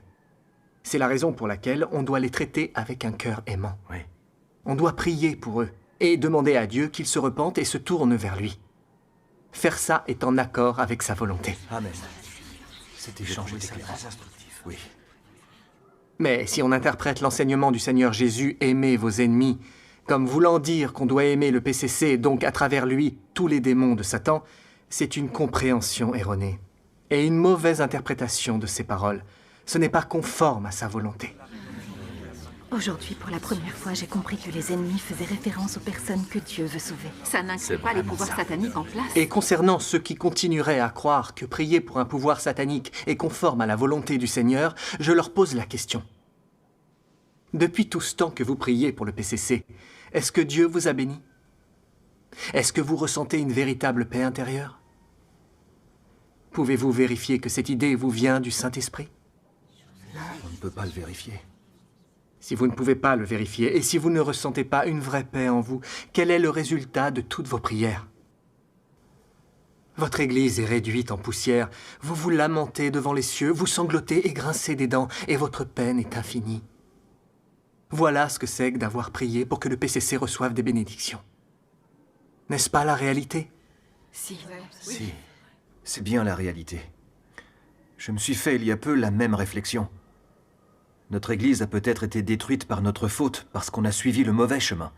C'est la raison pour laquelle on doit les traiter avec un cœur aimant. Oui. On doit prier pour eux et demander à Dieu qu'ils se repentent et se tournent vers lui. Faire ça est en accord avec sa volonté. Amen. Cet échange J'ai est trouvé ça éclairant. très instructif. Oui. Mais si on interprète l'enseignement du Seigneur Jésus « Aimez vos ennemis » comme voulant dire qu'on doit aimer le PCC et donc à travers lui tous les démons de Satan, c'est une compréhension erronée et une mauvaise interprétation de ses paroles. Ce n'est pas conforme à sa volonté. Aujourd'hui, pour la première fois, j'ai compris que les ennemis faisaient référence aux personnes que Dieu veut sauver. Ça n'inclut pas les pouvoirs sataniques en place. Et concernant ceux qui continueraient à croire que prier pour un pouvoir satanique est conforme à la volonté du Seigneur, je leur pose la question. Depuis tout ce temps que vous priez pour le PCC, est-ce que Dieu vous a béni? Est-ce que vous ressentez une véritable paix intérieure? Pouvez-vous vérifier que cette idée vous vient du Saint-Esprit? On ne peut pas le vérifier. Si vous ne pouvez pas le vérifier et si vous ne ressentez pas une vraie paix en vous, quel est le résultat de toutes vos prières? Votre Église est réduite en poussière, vous vous lamentez devant les cieux, vous sanglotez et grincez des dents, et votre peine est infinie. Voilà ce que c'est que d'avoir prié pour que le PCC reçoive des bénédictions. N'est-ce pas la réalité? Si. Si. C'est bien la réalité. Je me suis fait il y a peu la même réflexion. Notre Église a peut-être été détruite par notre faute, parce qu'on a suivi le mauvais chemin.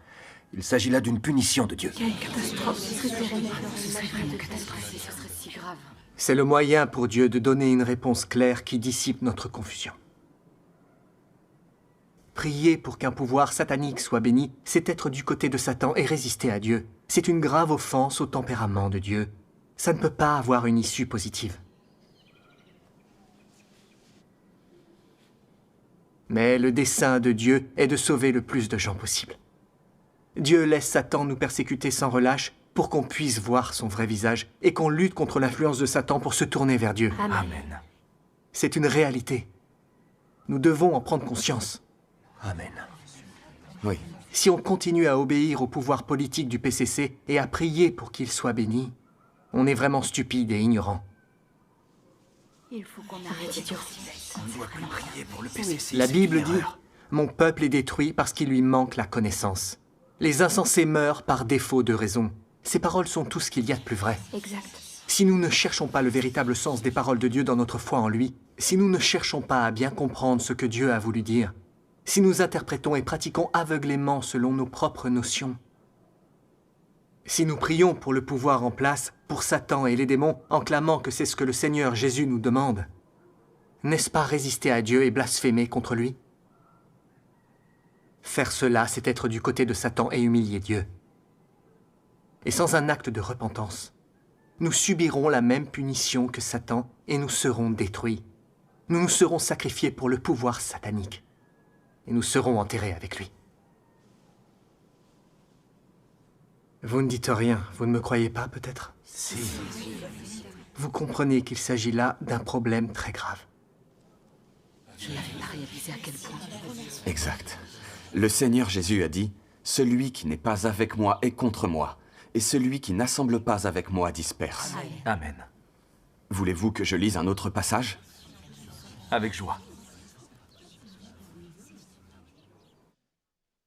Il s'agit là d'une punition de Dieu. Il y a une catastrophe. Ce serait terrible. Ce serait vraiment catastrophique. Ce serait si grave. C'est le moyen pour Dieu de donner une réponse claire qui dissipe notre confusion. Prier pour qu'un pouvoir satanique soit béni, c'est être du côté de Satan et résister à Dieu. C'est une grave offense au tempérament de Dieu. Ça ne peut pas avoir une issue positive. Mais le dessein de Dieu est de sauver le plus de gens possible. Dieu laisse Satan nous persécuter sans relâche pour qu'on puisse voir son vrai visage et qu'on lutte contre l'influence de Satan pour se tourner vers Dieu. Amen. C'est une réalité. Nous devons en prendre conscience. Amen. Oui. Si on continue à obéir au pouvoir politique du PCC et à prier pour qu'il soit béni, on est vraiment stupide et ignorant. Il faut qu'on arrête de dire. On doit plus prier pour le PCC. La c'est Bible une dit erreur. « Mon peuple est détruit parce qu'il lui manque la connaissance ». Les insensés meurent par défaut de raison. Ces paroles sont tout ce qu'il y a de plus vrai. Exact. Si nous ne cherchons pas le véritable sens des paroles de Dieu dans notre foi en lui, si nous ne cherchons pas à bien comprendre ce que Dieu a voulu dire, si nous interprétons et pratiquons aveuglément selon nos propres notions, si nous prions pour le pouvoir en place, pour Satan et les démons, en clamant que c'est ce que le Seigneur Jésus nous demande, n'est-ce pas résister à Dieu et blasphémer contre lui? Faire cela, c'est être du côté de Satan et humilier Dieu. Et sans un acte de repentance, nous subirons la même punition que Satan et nous serons détruits. Nous nous serons sacrifiés pour le pouvoir satanique. Et nous serons enterrés avec lui. Vous ne dites rien, vous ne me croyez pas peut-être? Si. Vous comprenez qu'il s'agit là d'un problème très grave. Je n'avais pas réalisé à quel point. Exact. Le Seigneur Jésus a dit, « Celui qui n'est pas avec moi est contre moi, et celui qui n'assemble pas avec moi disperse. » Amen. Voulez-vous que je lise un autre passage? Avec joie.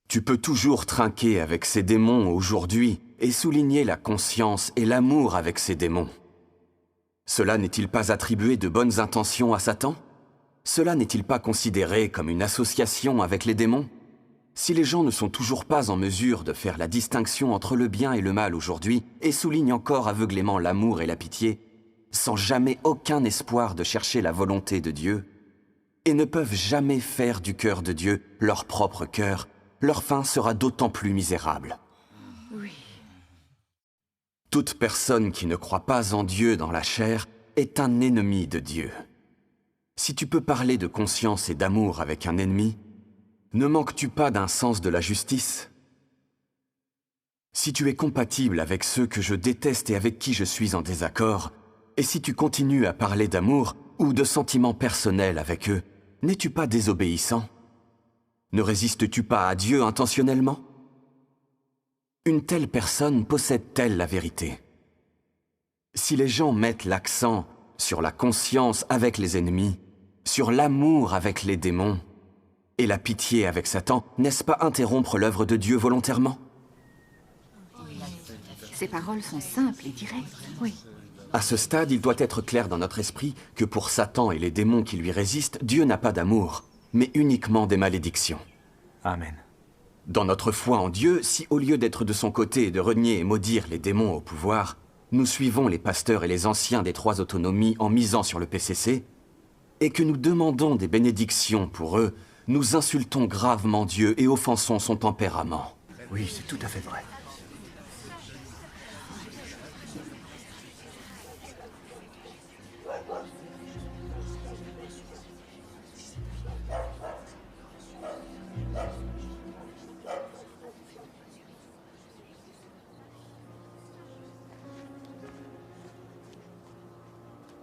Tu peux toujours trinquer avec ces démons aujourd'hui et souligner la conscience et l'amour avec ces démons. Cela n'est-il pas attribué de bonnes intentions à Satan? Cela n'est-il pas considéré comme une association avec les démons? Si les gens ne sont toujours pas en mesure de faire la distinction entre le bien et le mal aujourd'hui et soulignent encore aveuglément l'amour et la pitié, sans jamais aucun espoir de chercher la volonté de Dieu, et ne peuvent jamais faire du cœur de Dieu leur propre cœur, leur fin sera d'autant plus misérable. Oui. Toute personne qui ne croit pas en Dieu dans la chair est un ennemi de Dieu. Si tu peux parler de conscience et d'amour avec un ennemi, ne manques-tu pas d'un sens de la justice? Si tu es compatible avec ceux que je déteste et avec qui je suis en désaccord, et si tu continues à parler d'amour ou de sentiments personnels avec eux, n'es-tu pas désobéissant? Ne résistes-tu pas à Dieu intentionnellement? Une telle personne possède-t-elle la vérité? Si les gens mettent l'accent sur la conscience avec les ennemis, sur l'amour avec les démons, et la pitié avec Satan, n'est-ce pas interrompre l'œuvre de Dieu volontairement? Ces paroles sont simples et directes. Oui. À ce stade, il doit être clair dans notre esprit que pour Satan et les démons qui lui résistent, Dieu n'a pas d'amour, mais uniquement des malédictions. Amen. Dans notre foi en Dieu, si au lieu d'être de son côté et de renier et maudire les démons au pouvoir, nous suivons les pasteurs et les anciens des 3 autonomies en misant sur le PCC, et que nous demandons des bénédictions pour eux, nous insultons gravement Dieu et offensons son tempérament. Oui, c'est tout à fait vrai.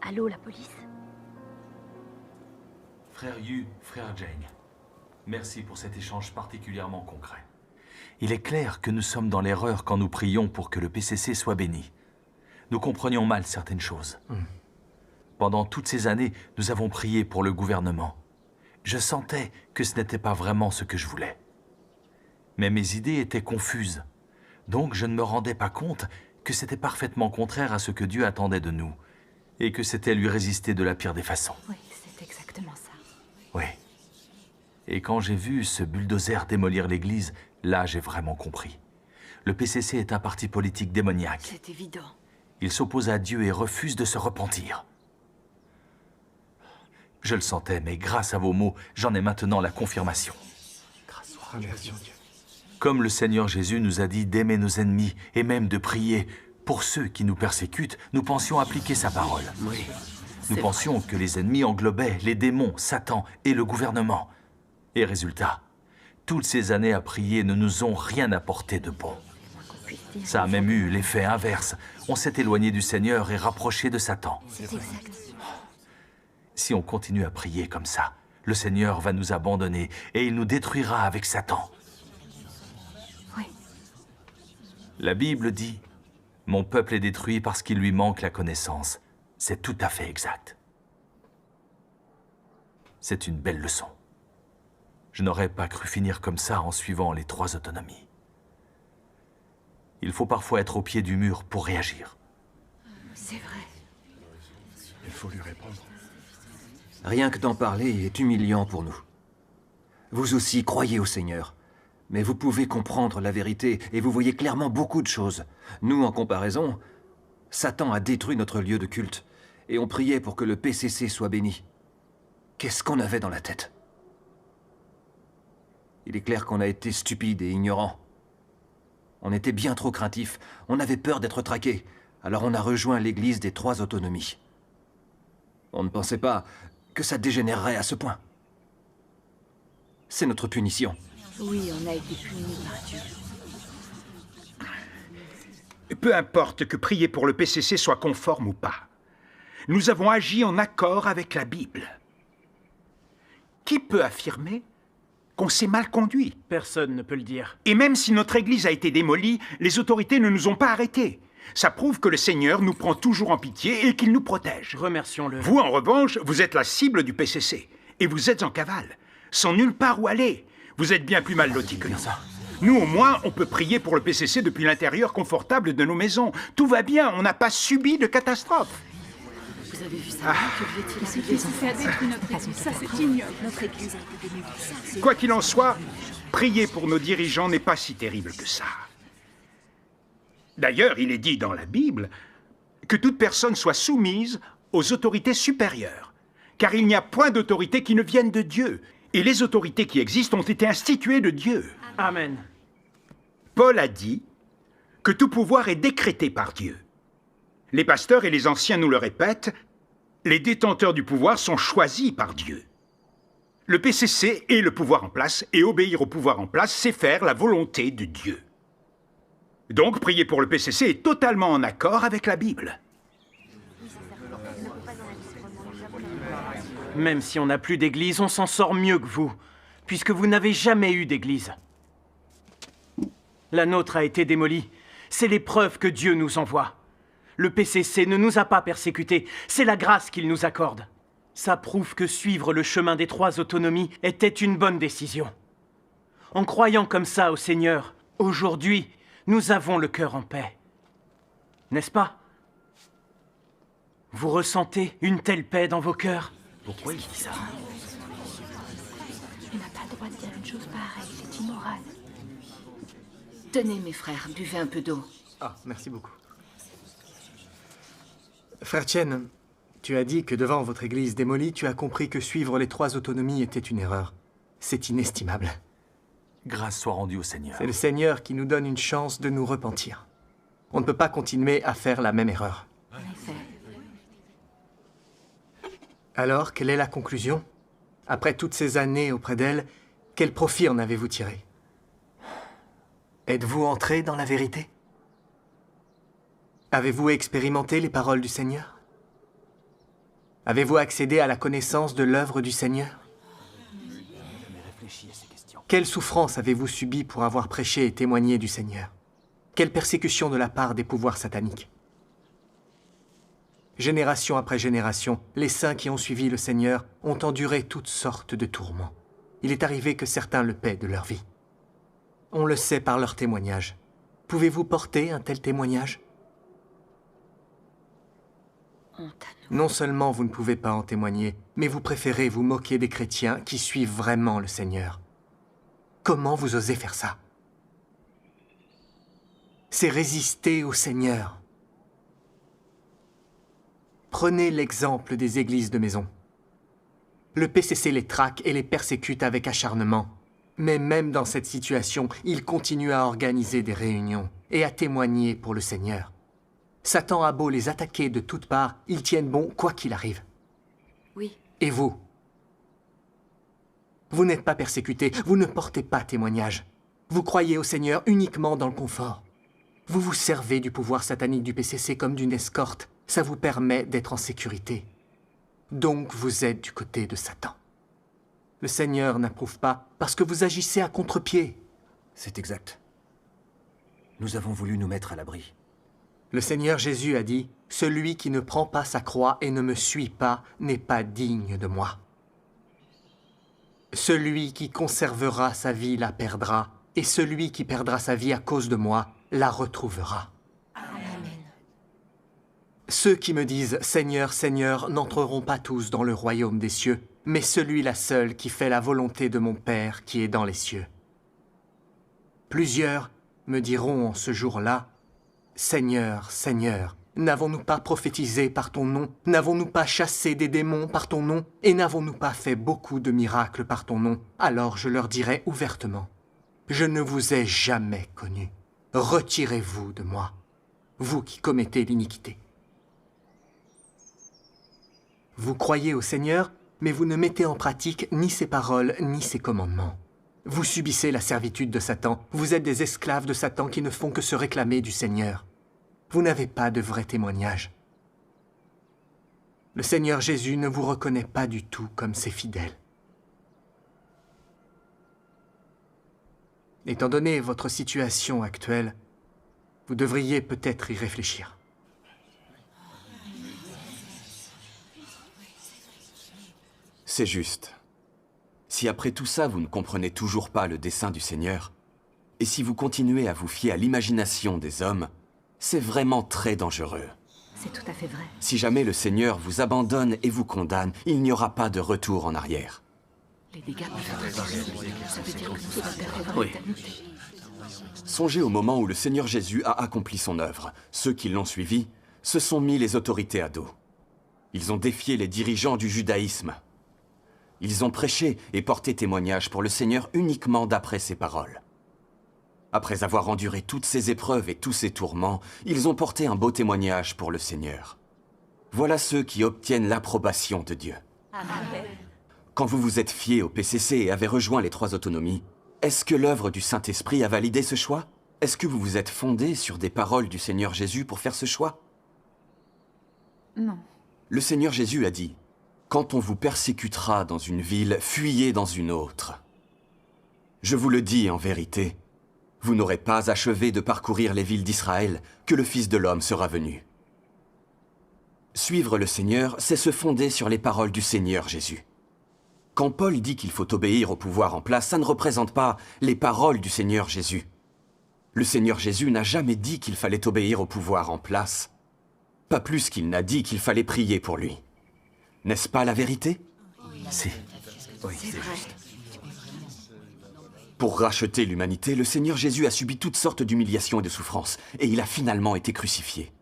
Allô, la police? Frère Yu, frère Jane, merci pour cet échange particulièrement concret. Il est clair que nous sommes dans l'erreur quand nous prions pour que le PCC soit béni. Nous comprenions mal certaines choses. Pendant toutes ces années, nous avons prié pour le gouvernement. Je sentais que ce n'était pas vraiment ce que je voulais. Mais mes idées étaient confuses. Donc je ne me rendais pas compte que c'était parfaitement contraire à ce que Dieu attendait de nous. Et que c'était lui résister de la pire des façons. Oui, c'est exactement ça. Oui. Et quand j'ai vu ce bulldozer démolir l'église, là j'ai vraiment compris. Le PCC est un parti politique démoniaque. C'est évident. Il s'oppose à Dieu et refuse de se repentir. Je le sentais, mais grâce à vos mots, j'en ai maintenant la confirmation. Grâce à Dieu. Comme le Seigneur Jésus nous a dit d'aimer nos ennemis et même de prier pour ceux qui nous persécutent, nous pensions appliquer sa parole. Oui. Nous pensions que les ennemis englobaient les démons, Satan et le gouvernement. Et résultat, toutes ces années à prier ne nous ont rien apporté de bon. Ça a même eu l'effet inverse. On s'est éloigné du Seigneur et rapproché de Satan. C'est exact. Si on continue à prier comme ça, le Seigneur va nous abandonner et il nous détruira avec Satan. Oui. La Bible dit « Mon peuple est détruit parce qu'il lui manque la connaissance ». C'est tout à fait exact. C'est une belle leçon. Je n'aurais pas cru finir comme ça en suivant les 3 autonomies. Il faut parfois être au pied du mur pour réagir. C'est vrai. Il faut lui répondre. Rien que d'en parler est humiliant pour nous. Vous aussi croyez au Seigneur, mais vous pouvez comprendre la vérité et vous voyez clairement beaucoup de choses. Nous, en comparaison, Satan a détruit notre lieu de culte et on priait pour que le PCC soit béni. Qu'est-ce qu'on avait dans la tête? Il est clair qu'on a été stupide et ignorant. On était bien trop craintifs, on avait peur d'être traqués, alors on a rejoint l'église des 3 autonomies. On ne pensait pas que ça dégénérerait à ce point. C'est notre punition. Oui, on a été punis par Dieu. Peu importe que prier pour le PCC soit conforme ou pas, nous avons agi en accord avec la Bible. Qui peut affirmer qu'on s'est mal conduit? Personne ne peut le dire. Et même si notre église a été démolie, les autorités ne nous ont pas arrêtés. Ça prouve que le Seigneur nous prend toujours en pitié et qu'il nous protège. Remercions-le. Vous, en revanche, vous êtes la cible du PCC. Et vous êtes en cavale, sans nulle part où aller. Vous êtes bien plus mal lotis que nous. Nous, au moins, on peut prier pour le PCC depuis l'intérieur confortable de nos maisons. Tout va bien, on n'a pas subi de catastrophe. Vous avez vu ça? Que Ce qui se fait détruire notre église, ça c'est ignoble. Notre église a été démolie. Quoi qu'il en soit, prier pour nos dirigeants n'est pas si terrible que ça. D'ailleurs, il est dit dans la Bible que toute personne soit soumise aux autorités supérieures, car il n'y a point d'autorité qui ne vienne de Dieu, et les autorités qui existent ont été instituées de Dieu. Amen. Paul a dit que tout pouvoir est décrété par Dieu. Les pasteurs et les anciens nous le répètent, les détenteurs du pouvoir sont choisis par Dieu. Le PCC est le pouvoir en place, et obéir au pouvoir en place, c'est faire la volonté de Dieu. Donc, prier pour le PCC est totalement en accord avec la Bible. Même si on n'a plus d'église, on s'en sort mieux que vous, puisque vous n'avez jamais eu d'église. La nôtre a été démolie. C'est l'épreuve que Dieu nous envoie. Le PCC ne nous a pas persécutés, c'est la grâce qu'il nous accorde. Ça prouve que suivre le chemin des 3 autonomies était une bonne décision. En croyant comme ça au Seigneur, aujourd'hui, nous avons le cœur en paix. N'est-ce pas? Vous ressentez une telle paix dans vos cœurs? Pourquoi il dit ça? Tu n'as pas le droit de dire une chose pareille, c'est immoral. Tenez, mes frères, buvez un peu d'eau. Ah, merci beaucoup. Frère Tien, tu as dit que devant votre église démolie, tu as compris que suivre les 3 autonomies était une erreur. C'est inestimable. Grâce soit rendue au Seigneur. C'est le Seigneur qui nous donne une chance de nous repentir. On ne peut pas continuer à faire la même erreur. En effet. Alors, quelle est la conclusion? Après toutes ces années auprès d'elle, quel profit en avez-vous tiré? Êtes-vous entré dans la vérité? Avez-vous expérimenté les paroles du Seigneur? Avez-vous accédé à la connaissance de l'œuvre du Seigneur? Quelle souffrance avez-vous subie pour avoir prêché et témoigné du Seigneur? Quelle persécution de la part des pouvoirs sataniques? Génération après génération, les saints qui ont suivi le Seigneur ont enduré toutes sortes de tourments. Il est arrivé que certains le paient de leur vie. On le sait par leur témoignage. Pouvez-vous porter un tel témoignage? Non seulement vous ne pouvez pas en témoigner, mais vous préférez vous moquer des chrétiens qui suivent vraiment le Seigneur. Comment vous osez faire ça? C'est résister au Seigneur. Prenez l'exemple des églises de maison. Le PCC les traque et les persécute avec acharnement. Mais même dans cette situation, ils continuent à organiser des réunions et à témoigner pour le Seigneur. Satan a beau les attaquer de toutes parts, ils tiennent bon quoi qu'il arrive. Oui. Et vous? Vous n'êtes pas persécutés, vous ne portez pas témoignage. Vous croyez au Seigneur uniquement dans le confort. Vous vous servez du pouvoir satanique du PCC comme d'une escorte. Ça vous permet d'être en sécurité. Donc vous êtes du côté de Satan. Le Seigneur n'approuve pas parce que vous agissez à contre-pied. C'est exact. Nous avons voulu nous mettre à l'abri. Le Seigneur Jésus a dit « Celui qui ne prend pas sa croix et ne me suit pas n'est pas digne de moi. Celui qui conservera sa vie la perdra, et celui qui perdra sa vie à cause de moi la retrouvera. Ceux qui me disent « Seigneur, Seigneur » n'entreront pas tous dans le royaume des cieux, mais celui-là seul qui fait la volonté de mon Père qui est dans les cieux. Plusieurs me diront en ce jour-là, « Seigneur, Seigneur, n'avons-nous pas prophétisé par ton nom? N'avons-nous pas chassé des démons par ton nom? Et n'avons-nous pas fait beaucoup de miracles par ton nom? » Alors je leur dirai ouvertement, « Je ne vous ai jamais connus. Retirez-vous de moi, vous qui commettez l'iniquité. » Vous croyez au Seigneur, mais vous ne mettez en pratique ni ses paroles, ni ses commandements. Vous subissez la servitude de Satan. Vous êtes des esclaves de Satan qui ne font que se réclamer du Seigneur. Vous n'avez pas de vrai témoignage. Le Seigneur Jésus ne vous reconnaît pas du tout comme ses fidèles. Étant donné votre situation actuelle, vous devriez peut-être y réfléchir. C'est juste. Si après tout ça, vous ne comprenez toujours pas le dessein du Seigneur, et si vous continuez à vous fier à l'imagination des hommes, c'est vraiment très dangereux. C'est tout à fait vrai. Si jamais le Seigneur vous abandonne et vous condamne, il n'y aura pas de retour en arrière. Les dégâts peuvent être terribles. Ça veut dire que nous sommes perdre Oui. Songez au moment où le Seigneur Jésus a accompli son œuvre. Ceux qui l'ont suivi se sont mis les autorités à dos. Ils ont défié les dirigeants du judaïsme. Ils ont prêché et porté témoignage pour le Seigneur uniquement d'après ses paroles. Après avoir enduré toutes ces épreuves et tous ces tourments, ils ont porté un beau témoignage pour le Seigneur. Voilà ceux qui obtiennent l'approbation de Dieu. Amen. Quand vous vous êtes fié au PCC et avez rejoint les 3 autonomies, est-ce que l'œuvre du Saint-Esprit a validé ce choix? Est-ce que vous vous êtes fondé sur des paroles du Seigneur Jésus pour faire ce choix? Non. Le Seigneur Jésus a dit: quand on vous persécutera dans une ville, fuyez dans une autre. Je vous le dis en vérité, vous n'aurez pas achevé de parcourir les villes d'Israël que le Fils de l'homme sera venu. Suivre le Seigneur, c'est se fonder sur les paroles du Seigneur Jésus. Quand Paul dit qu'il faut obéir au pouvoir en place, ça ne représente pas les paroles du Seigneur Jésus. Le Seigneur Jésus n'a jamais dit qu'il fallait obéir au pouvoir en place. Pas plus qu'il n'a dit qu'il fallait prier pour lui. N'est-ce pas la vérité? Si. Oui, c'est juste. Pour racheter l'humanité, le Seigneur Jésus a subi toutes sortes d'humiliations et de souffrances, et il a finalement été crucifié.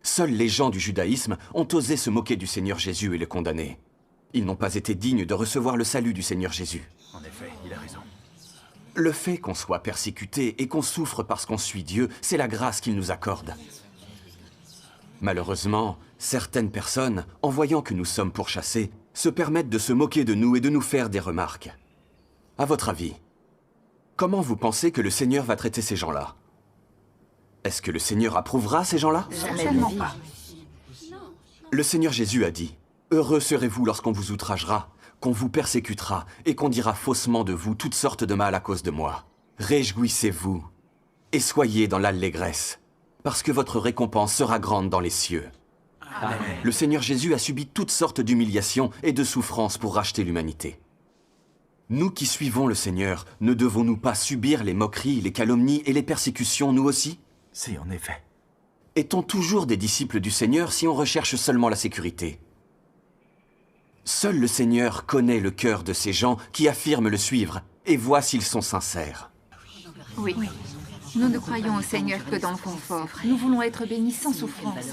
Seuls les gens du judaïsme ont osé se moquer du Seigneur Jésus et le condamner. Ils n'ont pas été dignes de recevoir le salut du Seigneur Jésus. En effet, il a raison. Le fait qu'on soit persécuté et qu'on souffre parce qu'on suit Dieu, c'est la grâce qu'il nous accorde. Malheureusement, certaines personnes, en voyant que nous sommes pourchassés, se permettent de se moquer de nous et de nous faire des remarques. À votre avis, comment vous pensez que le Seigneur va traiter ces gens-là? Est-ce que le Seigneur approuvera ces gens-là? Certainement pas. Le Seigneur Jésus a dit: « Heureux serez-vous lorsqu'on vous outragera, qu'on vous persécutera et qu'on dira faussement de vous toutes sortes de mal à cause de moi. Réjouissez-vous et soyez dans l'allégresse, parce que votre récompense sera grande dans les cieux. » Amen. Le Seigneur Jésus a subi toutes sortes d'humiliations et de souffrances pour racheter l'humanité. Nous qui suivons le Seigneur, ne devons-nous pas subir les moqueries, les calomnies et les persécutions, nous aussi? Si, en effet. Est-on toujours des disciples du Seigneur si on recherche seulement la sécurité? Seul le Seigneur connaît le cœur de ces gens qui affirment le suivre et voit s'ils sont sincères. Oui. Nous ne croyons au Seigneur que dans le confort. Nous voulons être bénis sans souffrance.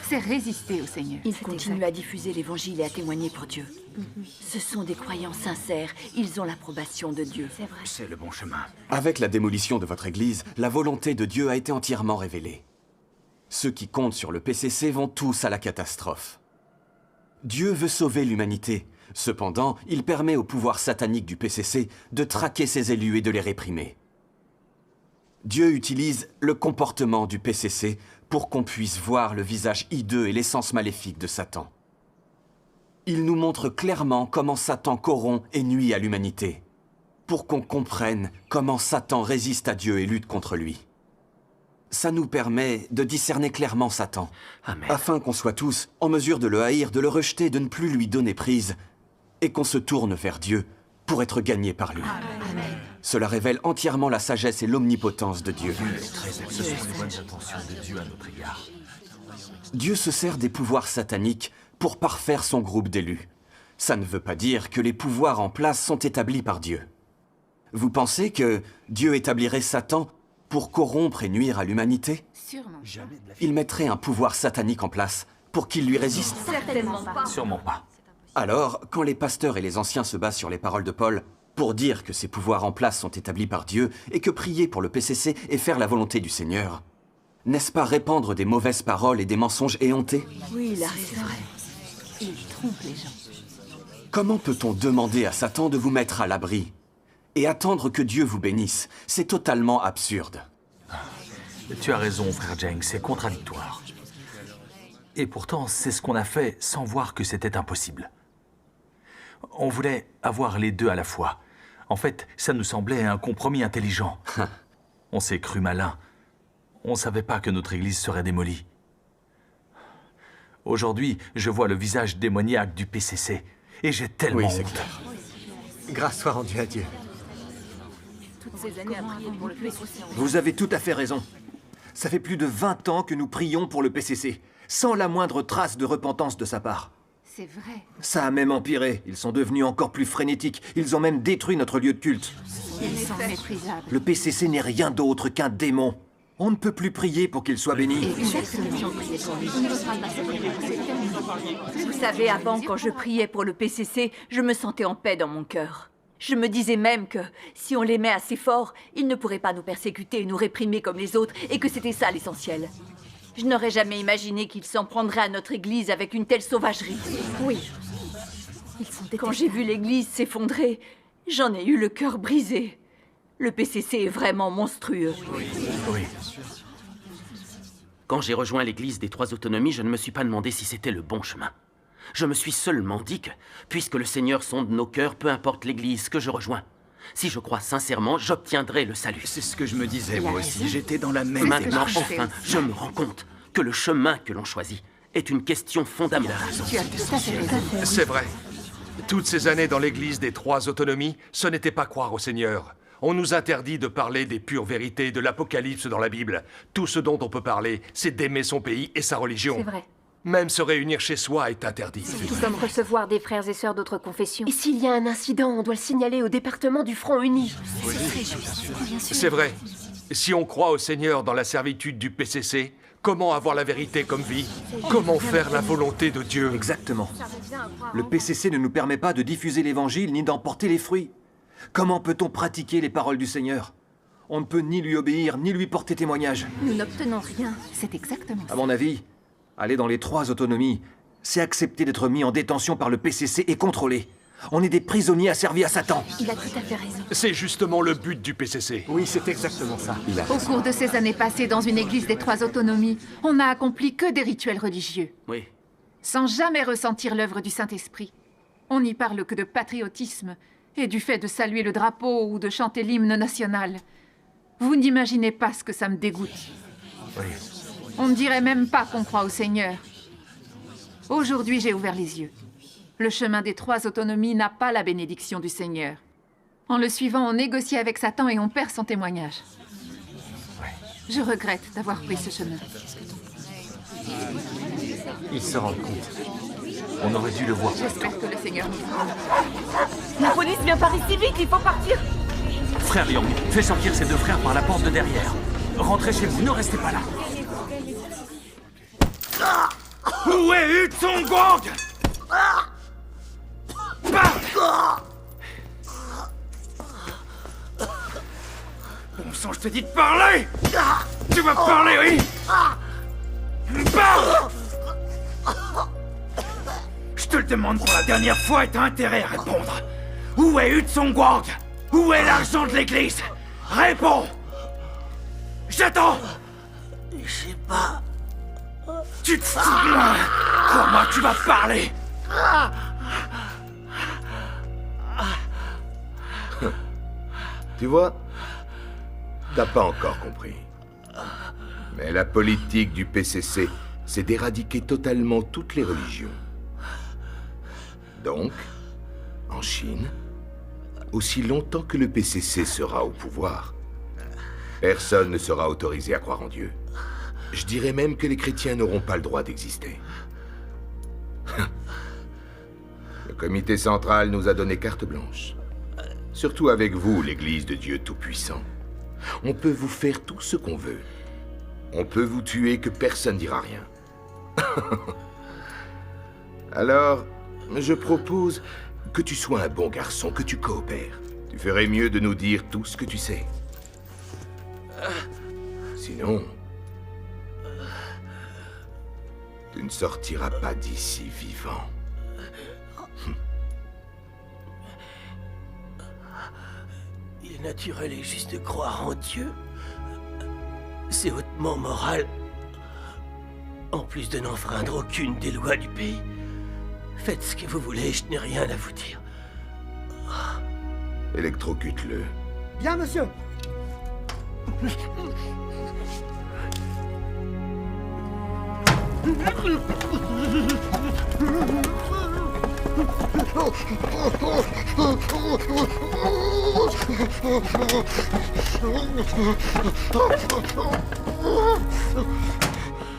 C'est résister au Seigneur. Ils continuent à diffuser l'Évangile et à témoigner pour Dieu. Ce sont des croyants sincères. Ils ont l'approbation de Dieu. C'est vrai. C'est le bon chemin. Avec la démolition de votre Église, la volonté de Dieu a été entièrement révélée. Ceux qui comptent sur le PCC vont tous à la catastrophe. Dieu veut sauver l'humanité. Cependant, il permet au pouvoir satanique du PCC de traquer ses élus et de les réprimer. Dieu utilise le comportement du PCC pour qu'on puisse voir le visage hideux et l'essence maléfique de Satan. Il nous montre clairement comment Satan corrompt et nuit à l'humanité, pour qu'on comprenne comment Satan résiste à Dieu et lutte contre lui. Ça nous permet de discerner clairement Satan, afin qu'on soit tous en mesure de le haïr, de le rejeter, de ne plus lui donner prise, et qu'on se tourne vers Dieu pour être gagné par lui. Cela révèle entièrement la sagesse et l'omnipotence de Dieu. Ce sont les bonnes intentions de Dieu à notre égard. Dieu se sert des pouvoirs sataniques pour parfaire son groupe d'élus. Ça ne veut pas dire que les pouvoirs en place sont établis par Dieu. Vous pensez que Dieu établirait Satan pour corrompre et nuire à l'humanité? Sûrement. Il mettrait un pouvoir satanique en place pour qu'il lui résiste? Certainement pas. Sûrement pas. Alors, quand les pasteurs et les anciens se basent sur les paroles de Paul pour dire que ces pouvoirs en place sont établis par Dieu et que prier pour le PCC est faire la volonté du Seigneur, n'est-ce pas répandre des mauvaises paroles et des mensonges éhontés? Oui, il a raison. Il trompe les gens. Comment peut-on demander à Satan de vous mettre à l'abri et attendre que Dieu vous bénisse? C'est totalement absurde. Tu as raison, frère Jeng, c'est contradictoire. Et pourtant, c'est ce qu'on a fait sans voir que c'était impossible. On voulait avoir les deux à la fois. En fait, ça nous semblait un compromis intelligent. On s'est cru malin. On savait pas que notre église serait démolie. Aujourd'hui, je vois le visage démoniaque du PCC et j'ai tellement c'est honte. clair. Grâce soit rendue à Dieu. Toutes ces années à prier pour le PCC. Vous avez tout à fait raison. Ça fait plus de 20 ans que nous prions pour le PCC, sans la moindre trace de repentance de sa part. C'est vrai. Ça a même empiré. Ils sont devenus encore plus frénétiques. Ils ont même détruit notre lieu de culte. Ils sont méprisables. Le PCC n'est rien d'autre qu'un démon. On ne peut plus prier pour qu'il soit béni. Vous savez, avant, quand je priais pour le PCC, je me sentais en paix dans mon cœur. Je me disais même que, si on l'aimait assez fort, il ne pourrait pas nous persécuter et nous réprimer comme les autres, et que c'était ça l'essentiel. Je n'aurais jamais imaginé qu'il s'en prendrait à notre église avec une telle sauvagerie. Oui. Quand j'ai vu l'église s'effondrer, j'en ai eu le cœur brisé. Le PCC est vraiment monstrueux. Oui. Quand j'ai rejoint l'église des Trois Autonomies, je ne me suis pas demandé si c'était le bon chemin. Je me suis seulement dit que, puisque le Seigneur sonde nos cœurs, peu importe l'église que je rejoins, si je crois sincèrement, j'obtiendrai le salut. C'est ce que je me disais, moi aussi. J'étais dans la même Maintenant, démarche. enfin, je me rends compte que le chemin que l'on choisit est une question fondamentale. Tu as tout à fait raison. C'est vrai. Toutes ces années dans l'église des Trois Autonomies, ce n'était pas croire au Seigneur. On nous interdit de parler des pures vérités de l'Apocalypse dans la Bible. Tout ce dont on peut parler, c'est d'aimer son pays et sa religion. C'est vrai. Même se réunir chez soi est interdit. Tout comme recevoir des frères et sœurs d'autres confessions. Et s'il y a un incident, on doit le signaler au département du Front Uni. C'est vrai. Si on croit au Seigneur dans la servitude du PCC, comment avoir la vérité comme vie? Comment faire la volonté de Dieu? Exactement. Le PCC ne nous permet pas de diffuser l'évangile ni d'en porter les fruits. Comment peut-on pratiquer les paroles du Seigneur? On ne peut ni lui obéir, ni lui porter témoignage. Nous n'obtenons rien. C'est exactement ça. À mon avis, aller dans les Trois Autonomies, c'est accepter d'être mis en détention par le PCC et contrôlé. On est des prisonniers asservis à Satan. Il a tout à fait raison. C'est justement le but du PCC. Oui, c'est exactement ça. Au cours de ces années passées dans une église des Trois Autonomies, on n'a accompli que des rituels religieux. Oui. Sans jamais ressentir l'œuvre du Saint-Esprit. On n'y parle que de patriotisme et du fait de saluer le drapeau ou de chanter l'hymne national. Vous n'imaginez pas ce que ça me dégoûte. Oui. On ne dirait même pas qu'on croit au Seigneur. Aujourd'hui, j'ai ouvert les yeux. Le chemin des Trois Autonomies n'a pas la bénédiction du Seigneur. En le suivant, on négocie avec Satan et on perd son témoignage. Je regrette d'avoir pris ce chemin. Ils se rendent compte. On aurait dû le voir. J'espère que le Seigneur nous fera. La police vient par ici, vite, il faut partir. Frère Liang, fais sortir ces deux frères par la porte de derrière. Rentrez chez vous, ne restez pas là. Où est Song Guang? Bon sang, je te dis de parler! Tu vas parler, oui! Parle! Je te le demande pour la dernière fois et t'as intérêt à répondre. Où est Song Guang? Où est l'argent de l'église? Réponds! J'attends! Je sais pas. Tu te fous de moi? Comment tu vas parler? Tu vois, t'as pas encore compris. Mais la politique du PCC, c'est d'éradiquer totalement toutes les religions. Donc, en Chine, aussi longtemps que le PCC sera au pouvoir, personne ne sera autorisé à croire en Dieu. Je dirais même que les chrétiens n'auront pas le droit d'exister. Le comité central nous a donné carte blanche. Surtout avec vous, l'Église de Dieu Tout-Puissant. On peut vous faire tout ce qu'on veut. On peut vous tuer que personne ne dira rien. Alors, je propose que tu sois un bon garçon, que tu coopères. Tu ferais mieux de nous dire tout ce que tu sais. Sinon, tu ne sortiras pas d'ici vivant. Il est naturel et juste de croire en Dieu. C'est hautement moral. En plus de n'enfreindre aucune des lois du pays. Faites ce que vous voulez, je n'ai rien à vous dire. Électrocute-le. Bien, monsieur.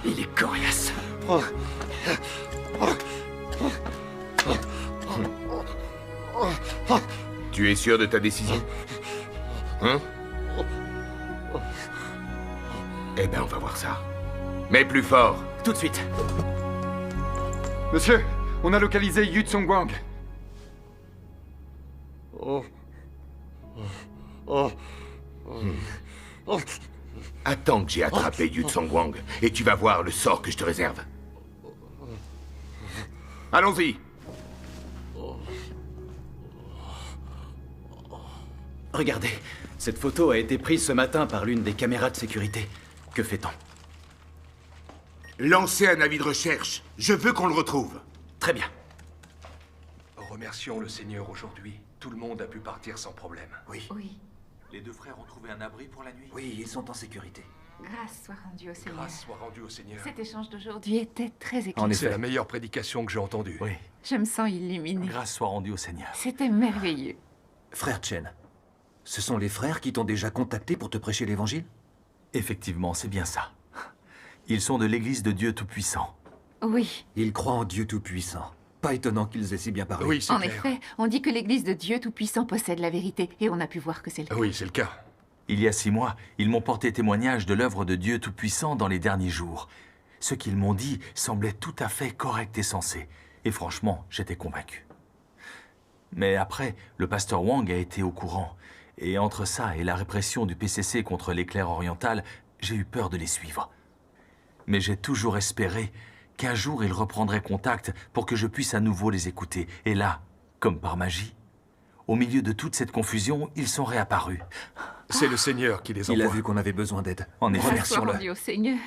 Il est coriace. Tu es sûr de ta décision? Hein? Eh ben, on va voir ça. Mais plus fort. Tout de suite. Monsieur, on a localisé Yu Tsongwang. Attends que j'ai attrapé Yu Tsongwang, et tu vas voir le sort que je te réserve. Allons-y. Regardez, cette photo a été prise ce matin par l'une des caméras de sécurité. Que fait-on? Lancez un avis de recherche. Je veux qu'on le retrouve. Très bien. Remercions le Seigneur aujourd'hui. Tout le monde a pu partir sans problème. Oui. Les deux frères ont trouvé un abri pour la nuit? Oui, ils sont en sécurité. Grâce soit rendue au Seigneur. Grâce soit rendue au Seigneur. Cet échange d'aujourd'hui était très éclairant. En effet, c'est la meilleure prédication que j'ai entendue. Oui. Je me sens illuminée. Grâce soit rendue au Seigneur. C'était merveilleux. Frère Chen, ce sont les frères qui t'ont déjà contacté pour te prêcher l'évangile? Effectivement, c'est bien ça. Ils sont de l'Église de Dieu Tout-Puissant. Oui. Ils croient en Dieu Tout-Puissant. Pas étonnant qu'ils aient si bien parlé. Oui, c'est En clair. effet, on dit que l'Église de Dieu Tout-Puissant possède la vérité, et on a pu voir que c'est le cas. Oui, c'est le cas. Il y a 6 mois, ils m'ont porté témoignage de l'œuvre de Dieu Tout-Puissant dans les derniers jours. Ce qu'ils m'ont dit semblait tout à fait correct et sensé. Et franchement, j'étais convaincu. Mais après, le pasteur Wang a été au courant. Et entre ça et la répression du PCC contre l'éclair oriental, j'ai eu peur de les suivre. Mais j'ai toujours espéré qu'un jour ils reprendraient contact pour que je puisse à nouveau les écouter. Et là, comme par magie, au milieu de toute cette confusion, ils sont réapparus. C'est le Seigneur qui les envoie. Il a vu qu'on avait besoin d'aide. En effet. Grâce soit rendue au Seigneur.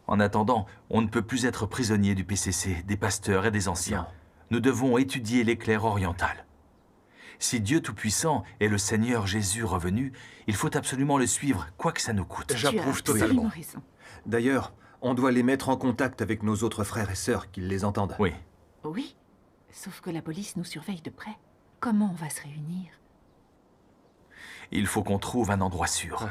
En attendant, on ne peut plus être prisonnier du PCC, des pasteurs et des anciens. Non. Nous devons étudier l'éclair oriental. Si Dieu Tout-Puissant est le Seigneur Jésus revenu, il faut absolument le suivre, quoi que ça nous coûte. J'approuve Tu as absolument totalement. raison. D'ailleurs, on doit les mettre en contact avec nos autres frères et sœurs, qu'ils les entendent. Oui. Oui. Sauf que la police nous surveille de près. Comment on va se réunir? Il faut qu'on trouve un endroit sûr.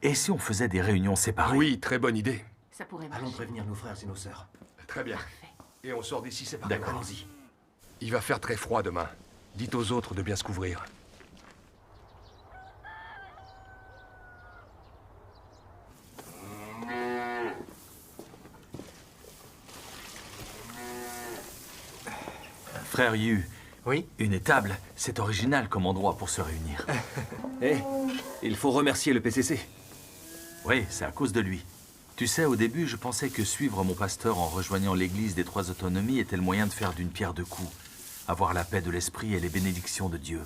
Et si on faisait des réunions séparées? Oui, très bonne idée. Ça pourrait marcher. Allons prévenir nos frères et nos sœurs. Très bien. Et on sort d'ici séparément. D'accord. Allons-y. Il va faire très froid demain. Dites aux autres de bien se couvrir. Frère Yu, Oui? une étable, c'est original comme endroit pour se réunir. Il faut remercier le PCC. Oui, c'est à cause de lui. Tu sais, au début, je pensais que suivre mon pasteur en rejoignant l'église des 3 autonomies était le moyen de faire d'une pierre deux coups. Avoir la paix de l'esprit et les bénédictions de Dieu.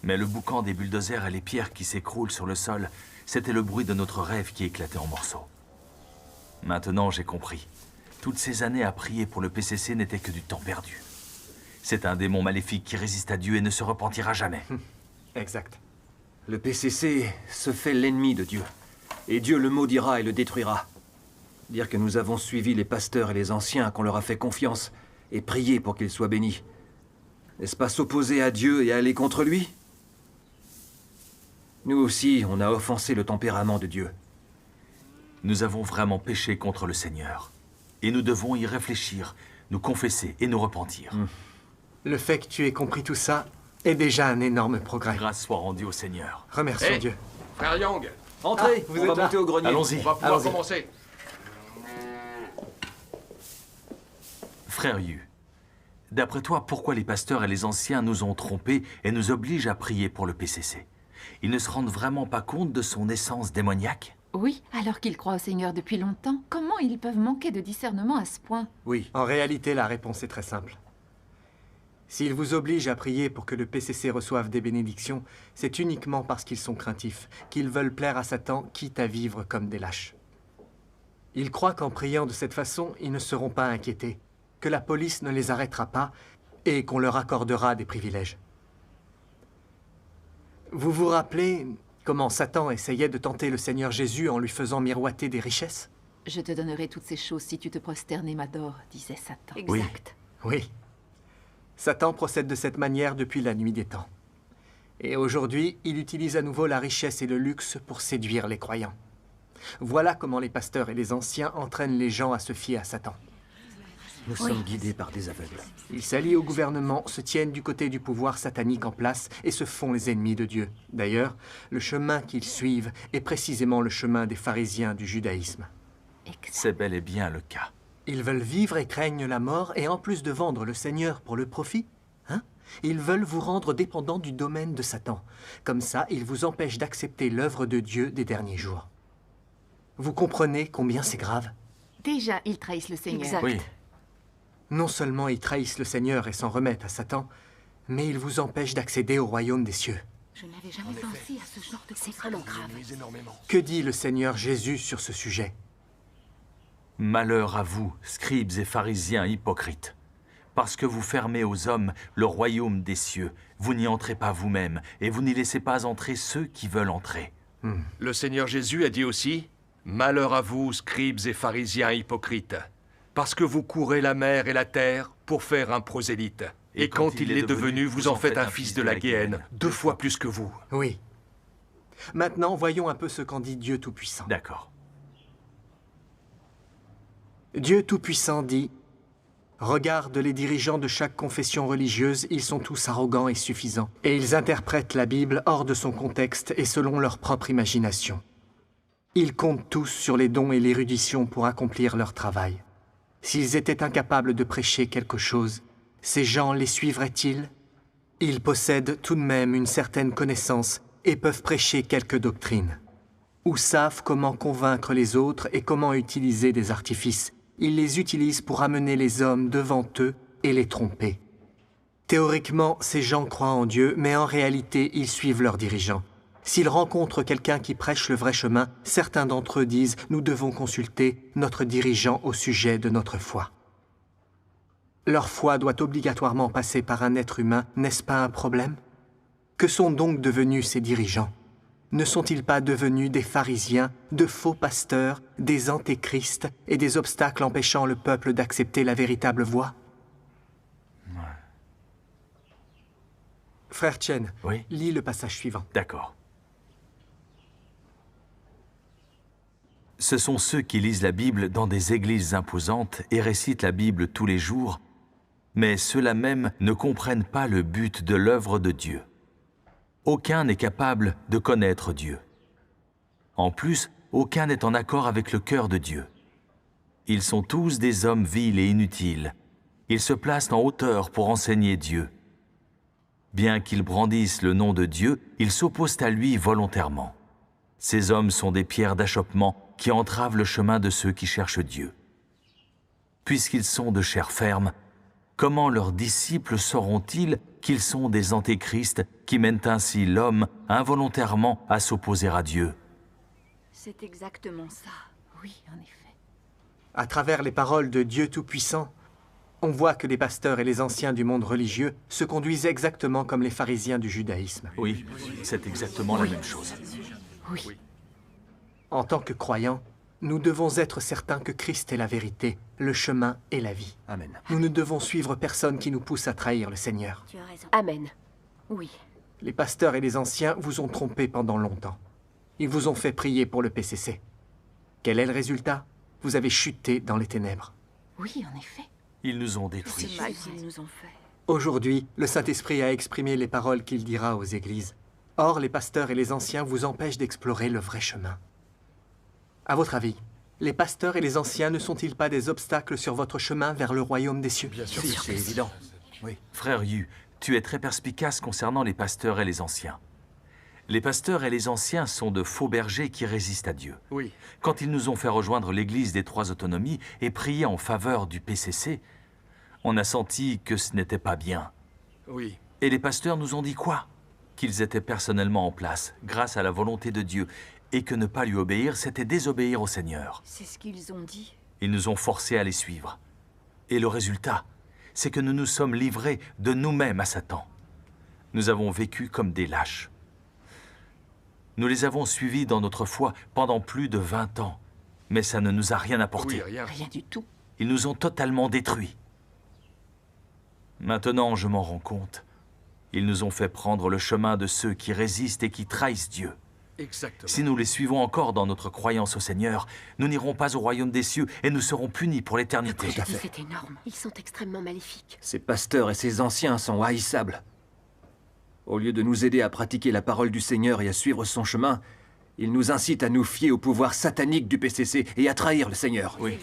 Mais le boucan des bulldozers et les pierres qui s'écroulent sur le sol, c'était le bruit de notre rêve qui éclatait en morceaux. Maintenant, j'ai compris. Toutes ces années à prier pour le PCC n'étaient que du temps perdu. C'est un démon maléfique qui résiste à Dieu et ne se repentira jamais. Exact. Le PCC se fait l'ennemi de Dieu. Et Dieu le maudira et le détruira. Dire que nous avons suivi les pasteurs et les anciens, qu'on leur a fait confiance, et prié pour qu'ils soient bénis. N'est-ce pas s'opposer à Dieu et aller contre lui? Nous aussi, on a offensé le tempérament de Dieu. Nous avons vraiment péché contre le Seigneur. Et nous devons y réfléchir, nous confesser et nous repentir. Le fait que tu aies compris tout ça est déjà un énorme progrès. Grâce soit rendue au Seigneur. Remercions Dieu. Frère Young, Entrez, vous on êtes va monter au grenier. Allons-y. on va pouvoir commencer. Frère Yu, d'après toi, pourquoi les pasteurs et les anciens nous ont trompés et nous obligent à prier pour le PCC? Ils ne se rendent vraiment pas compte de son essence démoniaque? Oui, alors qu'ils croient au Seigneur depuis longtemps, comment ils peuvent manquer de discernement à ce point? Oui, en réalité, la réponse est très simple. S'ils vous obligent à prier pour que le PCC reçoive des bénédictions, c'est uniquement parce qu'ils sont craintifs, qu'ils veulent plaire à Satan, quitte à vivre comme des lâches. Ils croient qu'en priant de cette façon, ils ne seront pas inquiétés, que la police ne les arrêtera pas et qu'on leur accordera des privilèges. Vous vous rappelez comment Satan essayait de tenter le Seigneur Jésus en lui faisant miroiter des richesses? Je te donnerai toutes ces choses si tu te prosternes et m'adores, disait Satan. Exact. Oui. Satan procède de cette manière depuis la nuit des temps. Et aujourd'hui, il utilise à nouveau la richesse et le luxe pour séduire les croyants. Voilà comment les pasteurs et les anciens entraînent les gens à se fier à Satan. Nous sommes guidés par des aveugles. Ils s'allient au gouvernement, se tiennent du côté du pouvoir satanique en place et se font les ennemis de Dieu. D'ailleurs, le chemin qu'ils suivent est précisément le chemin des pharisiens du judaïsme. C'est bel et bien le cas. Ils veulent vivre et craignent la mort, et en plus de vendre le Seigneur pour le profit, ils veulent vous rendre dépendants du domaine de Satan. Comme ça, ils vous empêchent d'accepter l'œuvre de Dieu des derniers jours. Vous comprenez combien c'est grave? Déjà, ils trahissent le Seigneur. Exact. Oui. Non seulement ils trahissent le Seigneur et s'en remettent à Satan, mais ils vous empêchent d'accéder au royaume des cieux. Je n'avais jamais pensé à ce genre de... C'est vraiment grave. Que dit le Seigneur Jésus sur ce sujet? Malheur à vous, scribes et pharisiens hypocrites, parce que vous fermez aux hommes le royaume des cieux, vous n'y entrez pas vous-même, et vous n'y laissez pas entrer ceux qui veulent entrer. Le Seigneur Jésus a dit aussi « Malheur à vous, scribes et pharisiens hypocrites, parce que vous courez la mer et la terre pour faire un prosélyte. Et quand il est devenu, vous en faites un fils de la Guéhenne, 2 fois plus que vous. » Oui. Maintenant, voyons un peu ce qu'en dit Dieu Tout-Puissant. D'accord. Dieu Tout-Puissant dit « Regarde les dirigeants de chaque confession religieuse, ils sont tous arrogants et suffisants, et ils interprètent la Bible hors de son contexte et selon leur propre imagination. Ils comptent tous sur les dons et l'érudition pour accomplir leur travail. S'ils étaient incapables de prêcher quelque chose, ces gens les suivraient-ils? Ils possèdent tout de même une certaine connaissance et peuvent prêcher quelques doctrines. Ou savent comment convaincre les autres et comment utiliser des artifices. Ils les utilisent pour amener les hommes devant eux et les tromper. Théoriquement, ces gens croient en Dieu, mais en réalité, ils suivent leurs dirigeants. S'ils rencontrent quelqu'un qui prêche le vrai chemin, certains d'entre eux disent « Nous devons consulter notre dirigeant au sujet de notre foi ». Leur foi doit obligatoirement passer par un être humain, n'est-ce pas un problème? Que sont donc devenus ces dirigeants? Ne sont-ils pas devenus des pharisiens, de faux pasteurs, des antéchrists et des obstacles empêchant le peuple d'accepter la véritable voie? Frère Chen, oui? Lis le passage suivant. D'accord. Ce sont ceux qui lisent la Bible dans des églises imposantes et récitent la Bible tous les jours, mais ceux-là même ne comprennent pas le but de l'œuvre de Dieu. Aucun n'est capable de connaître Dieu. En plus, aucun n'est en accord avec le cœur de Dieu. Ils sont tous des hommes vils et inutiles. Ils se placent en hauteur pour enseigner Dieu. Bien qu'ils brandissent le nom de Dieu, ils s'opposent à lui volontairement. Ces hommes sont des pierres d'achoppement qui entravent le chemin de ceux qui cherchent Dieu. Puisqu'ils sont de chair ferme, comment leurs disciples sauront-ils qu'ils sont des antéchrists qui mènent ainsi l'homme involontairement à s'opposer à Dieu? C'est exactement ça. Oui, en effet. À travers les paroles de Dieu Tout-Puissant, on voit que les pasteurs et les anciens du monde religieux se conduisent exactement comme les pharisiens du judaïsme. Oui, c'est exactement la même chose. Oui. En tant que croyants, nous devons être certains que Christ est la vérité, le chemin et la vie. Amen. Nous ne devons suivre personne qui nous pousse à trahir le Seigneur. Tu as raison. Amen. Oui. Les pasteurs et les anciens vous ont trompé pendant longtemps. Ils vous ont fait prier pour le PCC. Quel est le résultat? Vous avez chuté dans les ténèbres. Oui, en effet. Ils nous ont détruits. C'est mal qu'ils nous ont fait. Aujourd'hui, le Saint-Esprit a exprimé les paroles qu'il dira aux églises. Or, les pasteurs et les anciens vous empêchent d'explorer le vrai chemin. À votre avis, les pasteurs et les anciens ne sont-ils pas des obstacles sur votre chemin vers le royaume des cieux? Bien sûr, c'est évident. Oui. Frère Yu, tu es très perspicace concernant les pasteurs et les anciens. Les pasteurs et les anciens sont de faux bergers qui résistent à Dieu. Oui. Quand ils nous ont fait rejoindre l'église des Trois Autonomies et prier en faveur du PCC, on a senti que ce n'était pas bien. Oui. Et les pasteurs nous ont dit quoi? Qu'ils étaient personnellement en place, grâce à la volonté de Dieu, et que ne pas lui obéir, c'était désobéir au Seigneur. C'est ce qu'ils ont dit. Ils nous ont forcés à les suivre. Et le résultat, c'est que nous nous sommes livrés de nous-mêmes à Satan. Nous avons vécu comme des lâches. Nous les avons suivis dans notre foi pendant plus de 20 ans, mais ça ne nous a rien apporté. Oui, rien. Rien du tout. Ils nous ont totalement détruits. Maintenant, je m'en rends compte. Ils nous ont fait prendre le chemin de ceux qui résistent et qui trahissent Dieu. Exactement. Si nous les suivons encore dans notre croyance au Seigneur, nous n'irons pas au royaume des cieux et nous serons punis pour l'éternité. C'est énorme. Ils sont extrêmement maléfiques. Ces pasteurs et ces anciens sont haïssables. Au lieu de nous aider à pratiquer la parole du Seigneur et à suivre son chemin, ils nous incitent à nous fier au pouvoir satanique du PCC et à trahir le Seigneur. Oui.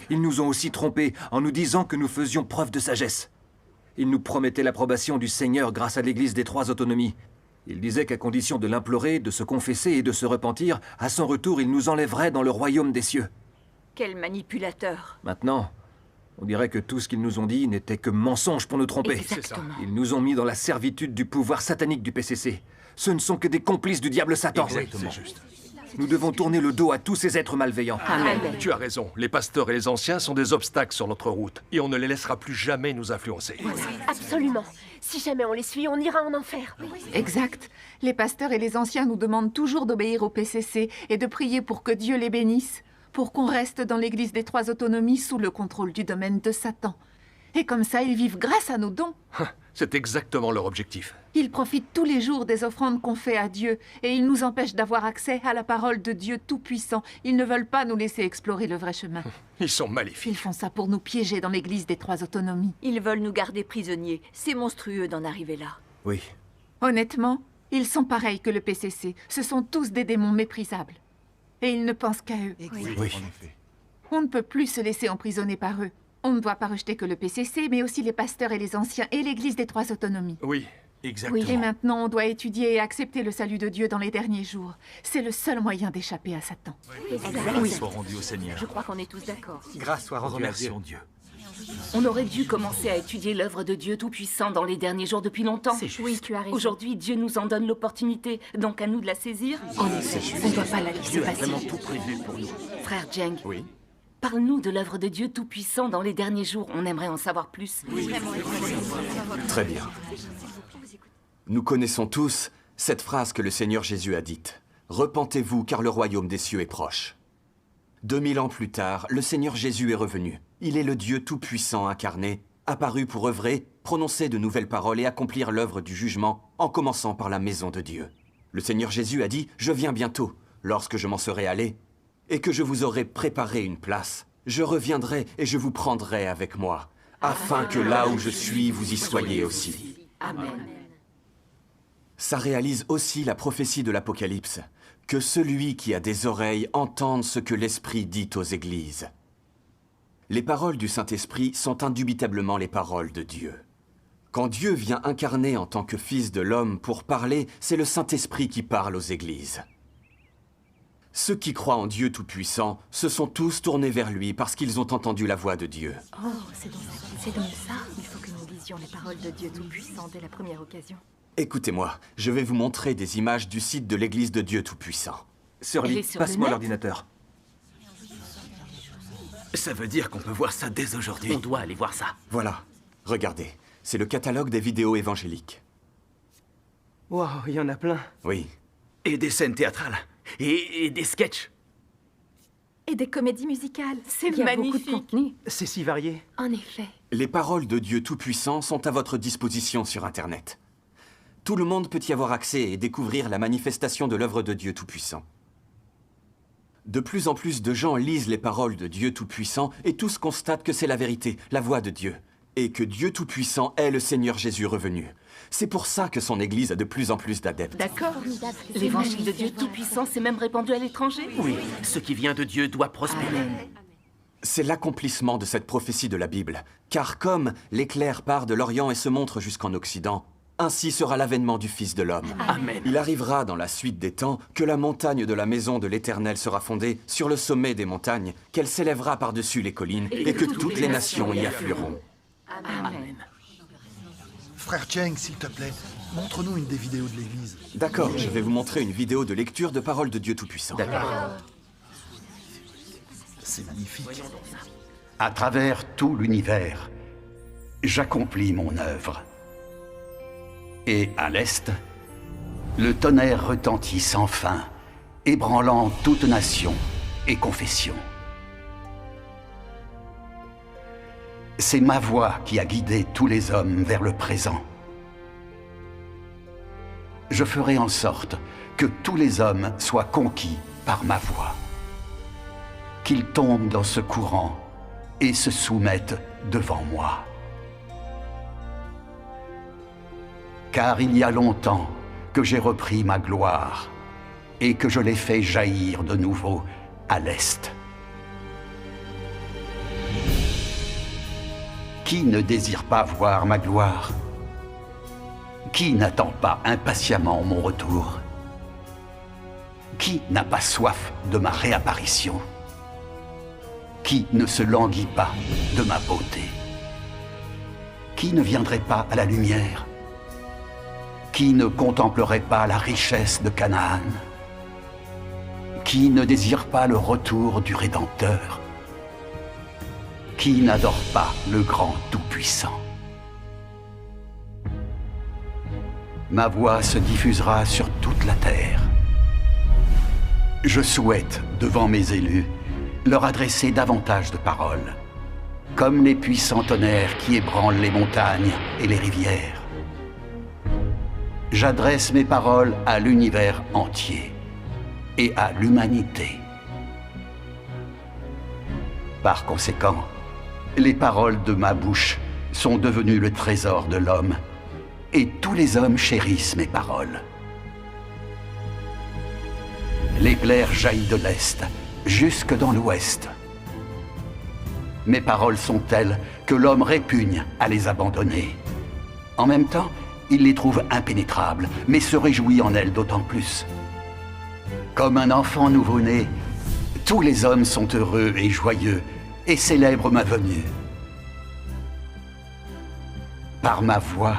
Ils nous ont aussi trompés en nous disant que nous faisions preuve de sagesse. Ils nous promettaient l'approbation du Seigneur grâce à l'Église des Trois Autonomies. Ils disaient qu'à condition de l'implorer, de se confesser et de se repentir, à son retour, il nous enlèverait dans le royaume des cieux. Quel manipulateur. Maintenant, on dirait que tout ce qu'ils nous ont dit n'était que mensonge pour nous tromper. Exactement. Ils nous ont mis dans la servitude du pouvoir satanique du PCC. Ce ne sont que des complices du diable Satan. Exactement. C'est juste. Nous devons tourner le dos à tous ces êtres malveillants. Amen. Tu as raison. Les pasteurs et les anciens sont des obstacles sur notre route. Et on ne les laissera plus jamais nous influencer. Absolument. Si jamais on les suit, on ira en enfer. Exact. Les pasteurs et les anciens nous demandent toujours d'obéir au PCC et de prier pour que Dieu les bénisse, pour qu'on reste dans l'Église des Trois Autonomies sous le contrôle du domaine de Satan. Et comme ça, ils vivent grâce à nos dons. C'est exactement leur objectif. Ils profitent tous les jours des offrandes qu'on fait à Dieu et ils nous empêchent d'avoir accès à la parole de Dieu Tout-Puissant. Ils ne veulent pas nous laisser explorer le vrai chemin. Ils sont maléfiques. Ils font ça pour nous piéger dans l'Église des Trois Autonomies. Ils veulent nous garder prisonniers. C'est monstrueux d'en arriver là. Oui. Honnêtement, ils sont pareils que le PCC. Ce sont tous des démons méprisables. Et ils ne pensent qu'à eux. Oui. On ne peut plus se laisser emprisonner par eux. On ne doit pas rejeter que le PCC, mais aussi les pasteurs et les anciens et l'Église des Trois Autonomies. Oui. Exactement. Oui, et maintenant, on doit étudier et accepter le salut de Dieu dans les derniers jours. C'est le seul moyen d'échapper à Satan. Grâce soit rendue au Seigneur. Je crois qu'on est tous d'accord. Grâce soit rendue à Dieu. Remercions Dieu. On aurait dû commencer à étudier l'œuvre de Dieu Tout-Puissant dans les derniers jours depuis longtemps. C'est juste. Oui, tu as raison. Aujourd'hui, Dieu nous en donne l'opportunité, donc à nous de la saisir. En effet, on ne doit pas la laisser Dieu a passer. vraiment tout prévu pour nous. Frère Jeng, Oui. parle-nous de l'œuvre de Dieu Tout-Puissant dans les derniers jours. On aimerait en savoir plus. Très bien. Nous connaissons tous cette phrase que le Seigneur Jésus a dite. « Repentez-vous, car le royaume des cieux est proche. » 2000 ans plus tard, le Seigneur Jésus est revenu. Il est le Dieu tout-puissant incarné, apparu pour œuvrer, prononcer de nouvelles paroles et accomplir l'œuvre du jugement, en commençant par la maison de Dieu. Le Seigneur Jésus a dit « Je viens bientôt, lorsque je m'en serai allé, et que je vous aurai préparé une place. Je reviendrai et je vous prendrai avec moi, afin que là où je suis, vous y soyez aussi. » Amen. Ça réalise aussi la prophétie de l'Apocalypse, que celui qui a des oreilles entende ce que l'Esprit dit aux églises. Les paroles du Saint-Esprit sont indubitablement les paroles de Dieu. Quand Dieu vient incarner en tant que Fils de l'homme pour parler, c'est le Saint-Esprit qui parle aux églises. Ceux qui croient en Dieu Tout-Puissant se sont tous tournés vers lui parce qu'ils ont entendu la voix de Dieu. Oh, c'est donc ça. Il faut que nous lisions les paroles de Dieu Tout-Puissant dès la première occasion. Écoutez-moi, je vais vous montrer des images du site de l'église de Dieu Tout-Puissant. Sir Elle Lee, est sur passe-moi le net l'ordinateur. Ça veut dire qu'on peut voir ça dès aujourd'hui. On doit aller voir ça. Voilà, regardez, c'est le catalogue des vidéos évangéliques. Wow, il y en a plein. Oui. Et des scènes théâtrales. Et des sketchs. Et des comédies musicales. C'est Il y a magnifique. beaucoup de contenu. C'est si varié. En effet. Les paroles de Dieu Tout-Puissant sont à votre disposition sur Internet. Tout le monde peut y avoir accès et découvrir la manifestation de l'œuvre de Dieu Tout-Puissant. De plus en plus de gens lisent les paroles de Dieu Tout-Puissant et tous constatent que c'est la vérité, la voix de Dieu, et que Dieu Tout-Puissant est le Seigneur Jésus revenu. C'est pour ça que son Église a de plus en plus d'adeptes. D'accord. L'évangile de Dieu Tout-Puissant s'est même répandu à l'étranger. Oui, ce qui vient de Dieu doit prospérer. C'est l'accomplissement de cette prophétie de la Bible. Car comme l'éclair part de l'Orient et se montre jusqu'en Occident, ainsi sera l'avènement du Fils de l'homme. Amen. Il arrivera dans la suite des temps que la montagne de la maison de l'Éternel sera fondée sur le sommet des montagnes, qu'elle s'élèvera par-dessus les collines et que toutes les nations y afflueront. Amen. Frère Cheng, s'il te plaît, montre-nous une des vidéos de l'église. D'accord, je vais vous montrer une vidéo de lecture de paroles de Dieu Tout-Puissant. C'est magnifique. À travers tout l'univers, j'accomplis mon œuvre. Et à l'est, le tonnerre retentit sans fin, ébranlant toute nation et confession. C'est ma voix qui a guidé tous les hommes vers le présent. Je ferai en sorte que tous les hommes soient conquis par ma voix. Qu'ils tombent dans ce courant et se soumettent devant moi. Car il y a longtemps que j'ai repris ma gloire et que je l'ai fait jaillir de nouveau à l'est. Qui ne désire pas voir ma gloire? Qui n'attend pas impatiemment mon retour? Qui n'a pas soif de ma réapparition? Qui ne se languit pas de ma beauté? Qui ne viendrait pas à la lumière? Qui ne contemplerait pas la richesse de Canaan? Qui ne désire pas le retour du Rédempteur? Qui n'adore pas le grand Tout-Puissant? Ma voix se diffusera sur toute la terre. Je souhaite, devant mes élus, leur adresser davantage de paroles, comme les puissants tonnerres qui ébranlent les montagnes et les rivières. J'adresse mes paroles à l'univers entier et à l'humanité. Par conséquent, les paroles de ma bouche sont devenues le trésor de l'homme, et tous les hommes chérissent mes paroles. L'éclair jaillit de l'Est, jusque dans l'Ouest. Mes paroles sont telles que l'homme répugne à les abandonner. En même temps, il les trouve impénétrables, mais se réjouit en elles d'autant plus. Comme un enfant nouveau-né, tous les hommes sont heureux et joyeux et célèbrent ma venue. Par ma voix,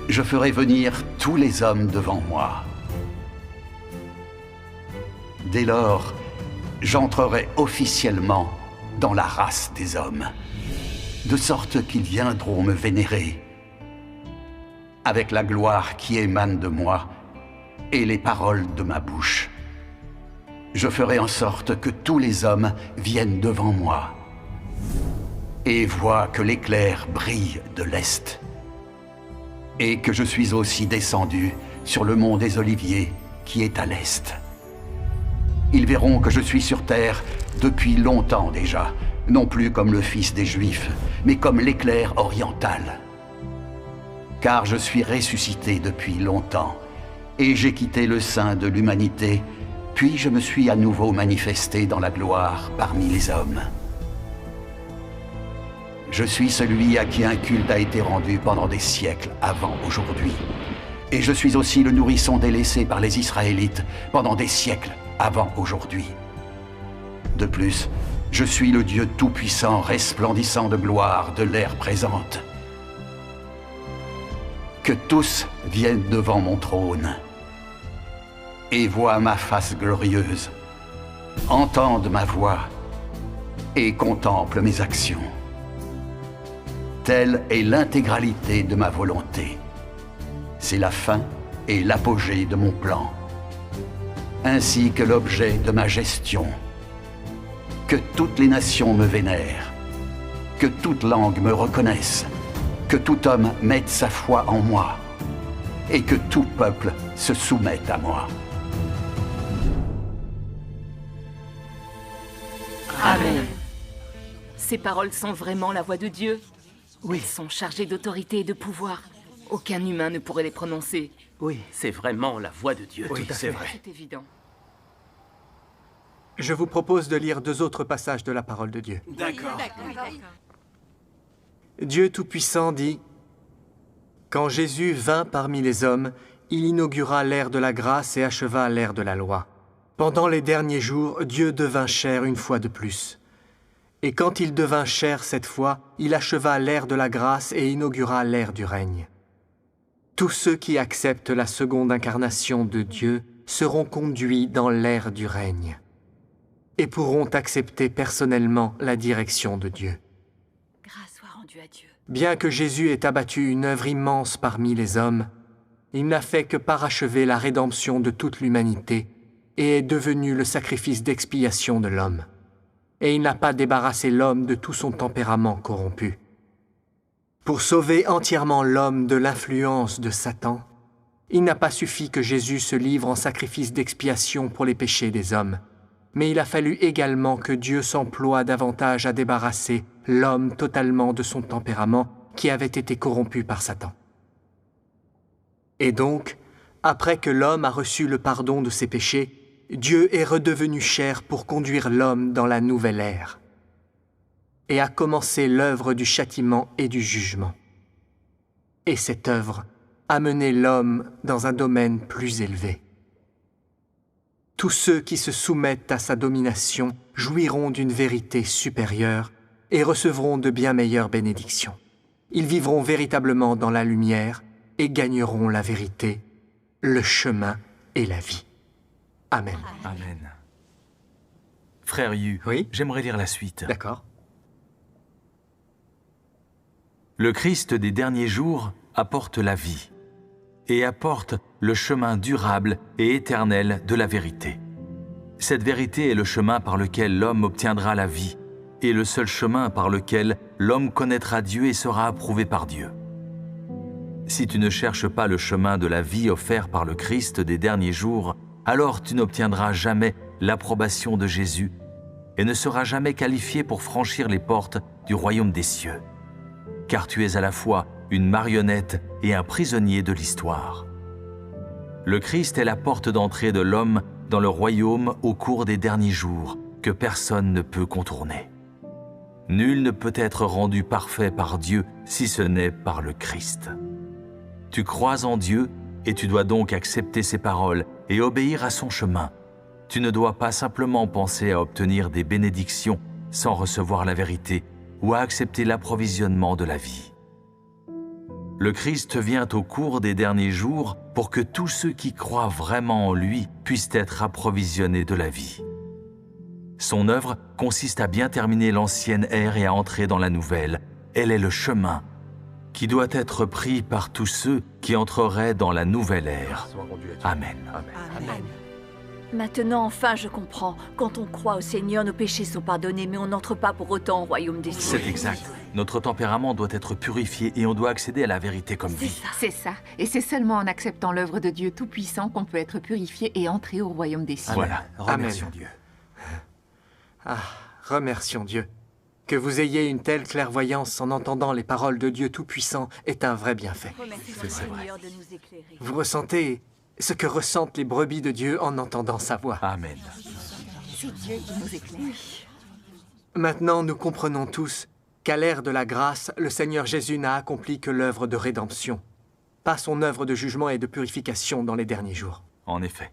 je ferai venir tous les hommes devant moi. Dès lors, j'entrerai officiellement dans la race des hommes, de sorte qu'ils viendront me vénérer, avec la gloire qui émane de moi et les paroles de ma bouche. Je ferai en sorte que tous les hommes viennent devant moi et voient que l'éclair brille de l'Est, et que je suis aussi descendu sur le mont des Oliviers qui est à l'Est. Ils verront que je suis sur terre depuis longtemps déjà, non plus comme le fils des Juifs, mais comme l'éclair oriental. Car je suis ressuscité depuis longtemps, et j'ai quitté le sein de l'humanité, puis je me suis à nouveau manifesté dans la gloire parmi les hommes. Je suis celui à qui un culte a été rendu pendant des siècles avant aujourd'hui. Et je suis aussi le nourrisson délaissé par les Israélites pendant des siècles avant aujourd'hui. De plus, je suis le Dieu tout-puissant, resplendissant de gloire de l'ère présente. Que tous viennent devant mon trône et voient ma face glorieuse, entendent ma voix et contemplent mes actions. Telle est l'intégralité de ma volonté. C'est la fin et l'apogée de mon plan, ainsi que l'objet de ma gestion que toutes les nations me vénèrent, que toute langue me reconnaisse, que tout homme mette sa foi en moi, et que tout peuple se soumette à moi. Amen. Ces paroles sont vraiment la voix de Dieu? Oui. Elles sont chargées d'autorité et de pouvoir. Aucun humain ne pourrait les prononcer. Oui, c'est vraiment la voix de Dieu. Oui, tout à c'est fait. vrai. C'est évident. Je vous propose de lire 2 autres passages de la parole de Dieu. D'accord. Dieu Tout-Puissant dit « Quand Jésus vint parmi les hommes, il inaugura l'ère de la grâce et acheva l'ère de la loi. Pendant les derniers jours, Dieu devint chair une fois de plus. Et quand il devint chair cette fois, il acheva l'ère de la grâce et inaugura l'ère du règne. Tous ceux qui acceptent la seconde incarnation de Dieu seront conduits dans l'ère du règne et pourront accepter personnellement la direction de Dieu. Grâce soit rendue à Dieu. Bien que Jésus ait abattu une œuvre immense parmi les hommes, il n'a fait que parachever la rédemption de toute l'humanité et est devenu le sacrifice d'expiation de l'homme. Et il n'a pas débarrassé l'homme de tout son tempérament corrompu. Pour sauver entièrement l'homme de l'influence de Satan, il n'a pas suffi que Jésus se livre en sacrifice d'expiation pour les péchés des hommes, mais il a fallu également que Dieu s'emploie davantage à débarrasser l'homme totalement de son tempérament qui avait été corrompu par Satan. Et donc, après que l'homme a reçu le pardon de ses péchés, Dieu est redevenu chair pour conduire l'homme dans la nouvelle ère et a commencé l'œuvre du châtiment et du jugement. Et cette œuvre a mené l'homme dans un domaine plus élevé. Tous ceux qui se soumettent à sa domination jouiront d'une vérité supérieure et recevront de bien meilleures bénédictions. Ils vivront véritablement dans la lumière et gagneront la vérité, le chemin et la vie. Amen. Amen. Frère Yu, j'aimerais lire la suite. D'accord. Le Christ des derniers jours apporte la vie et apporte le chemin durable et éternel de la vérité. Cette vérité est le chemin par lequel l'homme obtiendra la vie et le seul chemin par lequel l'homme connaîtra Dieu et sera approuvé par Dieu. Si tu ne cherches pas le chemin de la vie offert par le Christ des derniers jours, alors tu n'obtiendras jamais l'approbation de Jésus et ne seras jamais qualifié pour franchir les portes du royaume des cieux. Car tu es à la fois une marionnette et un prisonnier de l'histoire. Le Christ est la porte d'entrée de l'homme dans le royaume au cours des derniers jours, que personne ne peut contourner. Nul ne peut être rendu parfait par Dieu si ce n'est par le Christ. Tu crois en Dieu et tu dois donc accepter ses paroles et obéir à son chemin. Tu ne dois pas simplement penser à obtenir des bénédictions sans recevoir la vérité ou à accepter l'approvisionnement de la vie. Le Christ vient au cours des derniers jours pour que tous ceux qui croient vraiment en lui puissent être approvisionnés de la vie. Son œuvre consiste à bien terminer l'ancienne ère et à entrer dans la nouvelle. Elle est le chemin qui doit être pris par tous ceux qui entreraient dans la nouvelle ère. Amen. Amen. Maintenant, enfin, je comprends. Quand on croit au Seigneur, nos péchés sont pardonnés, mais on n'entre pas pour autant au royaume des cieux. C'est exact. Notre tempérament doit être purifié et on doit accéder à la vérité comme vie. C'est ça. Et c'est seulement en acceptant l'œuvre de Dieu Tout-Puissant qu'on peut être purifié et entrer au royaume des cieux. Voilà. Remercions Dieu. Ah, remercions Dieu. Que vous ayez une telle clairvoyance en entendant les paroles de Dieu Tout-Puissant est un vrai bienfait. C'est Seigneur de nous éclairer. Vous ressentez ce que ressentent les brebis de Dieu en entendant sa voix. Amen. C'est Dieu qui nous éclaire. Maintenant, nous comprenons tous qu'à l'ère de la grâce, le Seigneur Jésus n'a accompli que l'œuvre de rédemption, pas son œuvre de jugement et de purification dans les derniers jours. En effet.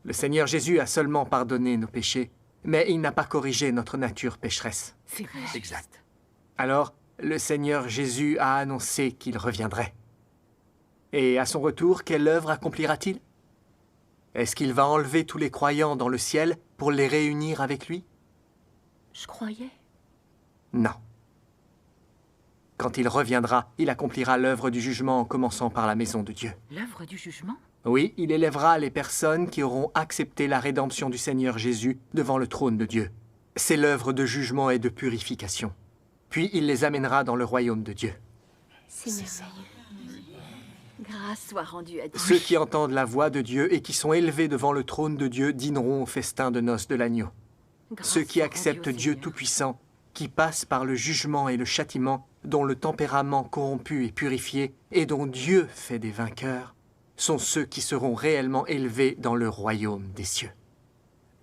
Le Seigneur Jésus a seulement pardonné nos péchés, mais il n'a pas corrigé notre nature pécheresse. C'est vrai. Exact. Alors, le Seigneur Jésus a annoncé qu'il reviendrait. Et à son retour, quelle œuvre accomplira-t-il? Est-ce qu'il va enlever tous les croyants dans le ciel pour les réunir avec lui? Je croyais. Non. Quand il reviendra, il accomplira l'œuvre du jugement en commençant par la maison de Dieu. L'œuvre du jugement? Oui, il élèvera les personnes qui auront accepté la rédemption du Seigneur Jésus devant le trône de Dieu. C'est l'œuvre de jugement et de purification. Puis il les amènera dans le royaume de Dieu. C'est merveilleux. Grâce soit rendue à Dieu. Ceux qui entendent la voix de Dieu et qui sont élevés devant le trône de Dieu dîneront au festin de noces de l'agneau. Ceux qui acceptent Dieu Tout-Puissant, qui passent par le jugement et le châtiment, dont le tempérament corrompu est purifié et dont Dieu fait des vainqueurs, sont ceux qui seront réellement élevés dans le royaume des cieux.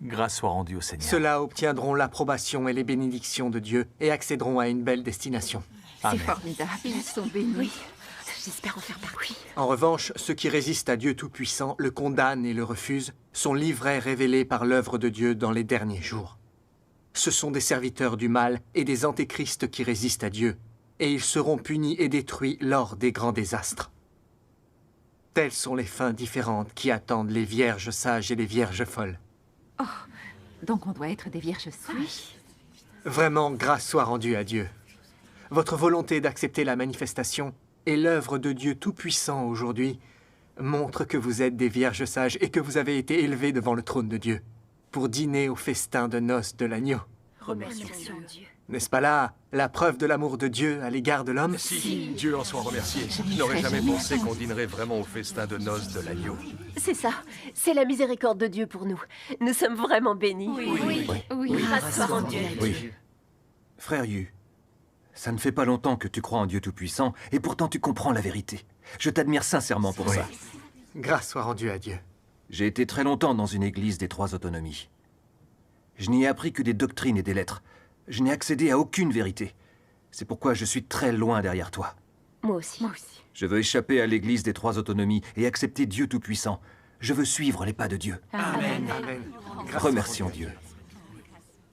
Grâce soit rendue au Seigneur. Ceux-là obtiendront l'approbation et les bénédictions de Dieu et accéderont à une belle destination. C'est formidable. Ils sont bénis. Oui. J'espère en faire partie. En revanche, ceux qui résistent à Dieu Tout-Puissant, le condamnent et le refusent, sont livrés révélés par l'œuvre de Dieu dans les derniers jours. Ce sont des serviteurs du mal et des antéchrists qui résistent à Dieu, et ils seront punis et détruits lors des grands désastres. Telles sont les fins différentes qui attendent les vierges sages et les vierges folles. Oh, donc on doit être des vierges sages. Oui. Vraiment, grâce soit rendue à Dieu. Votre volonté d'accepter la manifestation et l'œuvre de Dieu Tout-Puissant aujourd'hui montre que vous êtes des vierges sages et que vous avez été élevés devant le trône de Dieu pour dîner au festin de noces de l'agneau. Remercions Dieu. N'est-ce pas là la preuve de l'amour de Dieu à l'égard de l'homme? Si, Dieu en soit remercié. Je n'aurais jamais pensé qu'on dînerait vraiment au festin de noces de l'agneau. C'est ça. C'est la miséricorde de Dieu pour nous. Nous sommes vraiment bénis. Oui. Grâce soit rendue à Dieu. Oui. Frère Yu, ça ne fait pas longtemps que tu crois en Dieu Tout-Puissant, et pourtant tu comprends la vérité. Je t'admire sincèrement pour ça. Grâce soit rendue à Dieu. J'ai été très longtemps dans une église des trois autonomies. Je n'y ai appris que des doctrines et des lettres. Je n'ai accédé à aucune vérité. C'est pourquoi je suis très loin derrière toi. Moi aussi. Je veux échapper à l'église des trois autonomies et accepter Dieu Tout-Puissant. Je veux suivre les pas de Dieu. Amen. Amen. Remercions Dieu.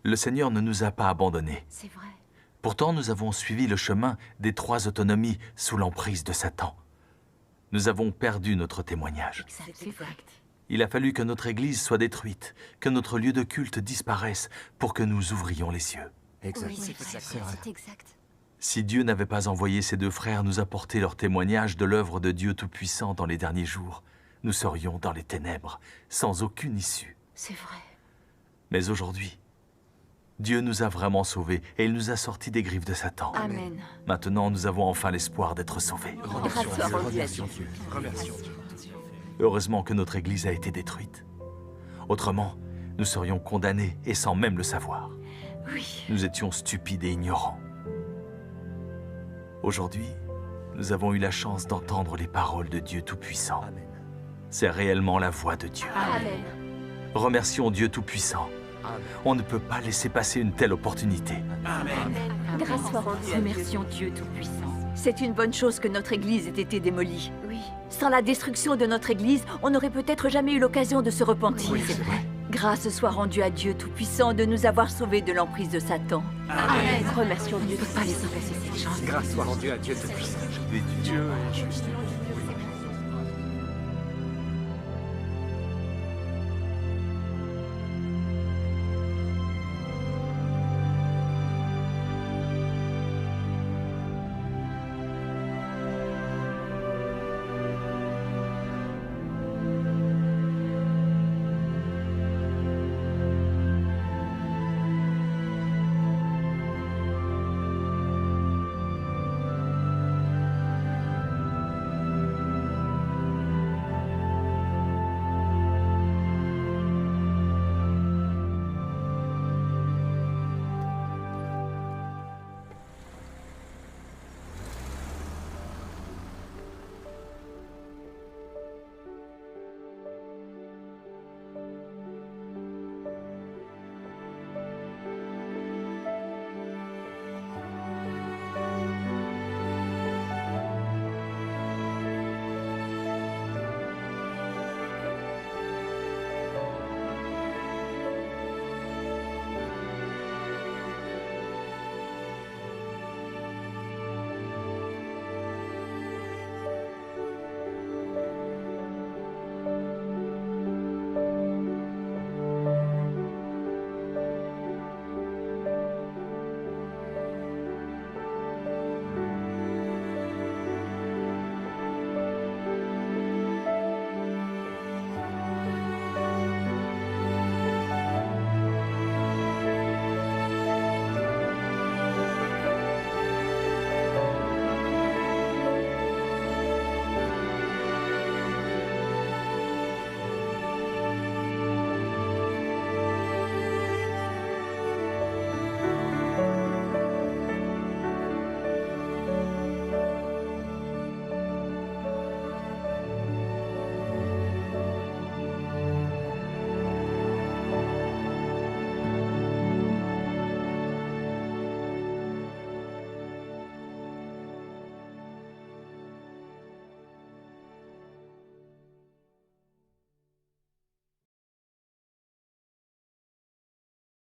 Le Seigneur ne nous a pas abandonnés. C'est vrai. Pourtant, nous avons suivi le chemin des trois autonomies sous l'emprise de Satan. Nous avons perdu notre témoignage. C'est exact. Il a fallu que notre Église soit détruite, que notre lieu de culte disparaisse pour que nous ouvrions les cieux. Exact. Oui, c'est exact. Si Dieu n'avait pas envoyé ses deux frères nous apporter leur témoignage de l'œuvre de Dieu Tout-Puissant dans les derniers jours, nous serions dans les ténèbres, sans aucune issue. C'est vrai. Mais aujourd'hui, Dieu nous a vraiment sauvés et il nous a sortis des griffes de Satan. Amen. Maintenant, nous avons enfin l'espoir d'être sauvés. Grâce soit rendue à Dieu. Remercions Dieu. Heureusement que notre Église a été détruite. Autrement, nous serions condamnés et sans même le savoir. Oui. Nous étions stupides et ignorants. Aujourd'hui, nous avons eu la chance d'entendre les paroles de Dieu Tout-Puissant. C'est réellement la voix de Dieu. Amen. Remercions Dieu Tout-Puissant. On ne peut pas laisser passer une telle opportunité. Grâce soit rendue à Dieu. Remercions Dieu Tout-Puissant. C'est une bonne chose que notre Église ait été démolie. Oui. Sans la destruction de notre Église, on n'aurait peut-être jamais eu l'occasion de se repentir. Oui, c'est vrai. Grâce soit rendue à Dieu Tout-Puissant de nous avoir sauvés de l'emprise de Satan. Amen. Remercions Dieu de ne pas laisser passer cette chance. Grâce soit rendue à Dieu Tout-Puissant. Dieu est juste.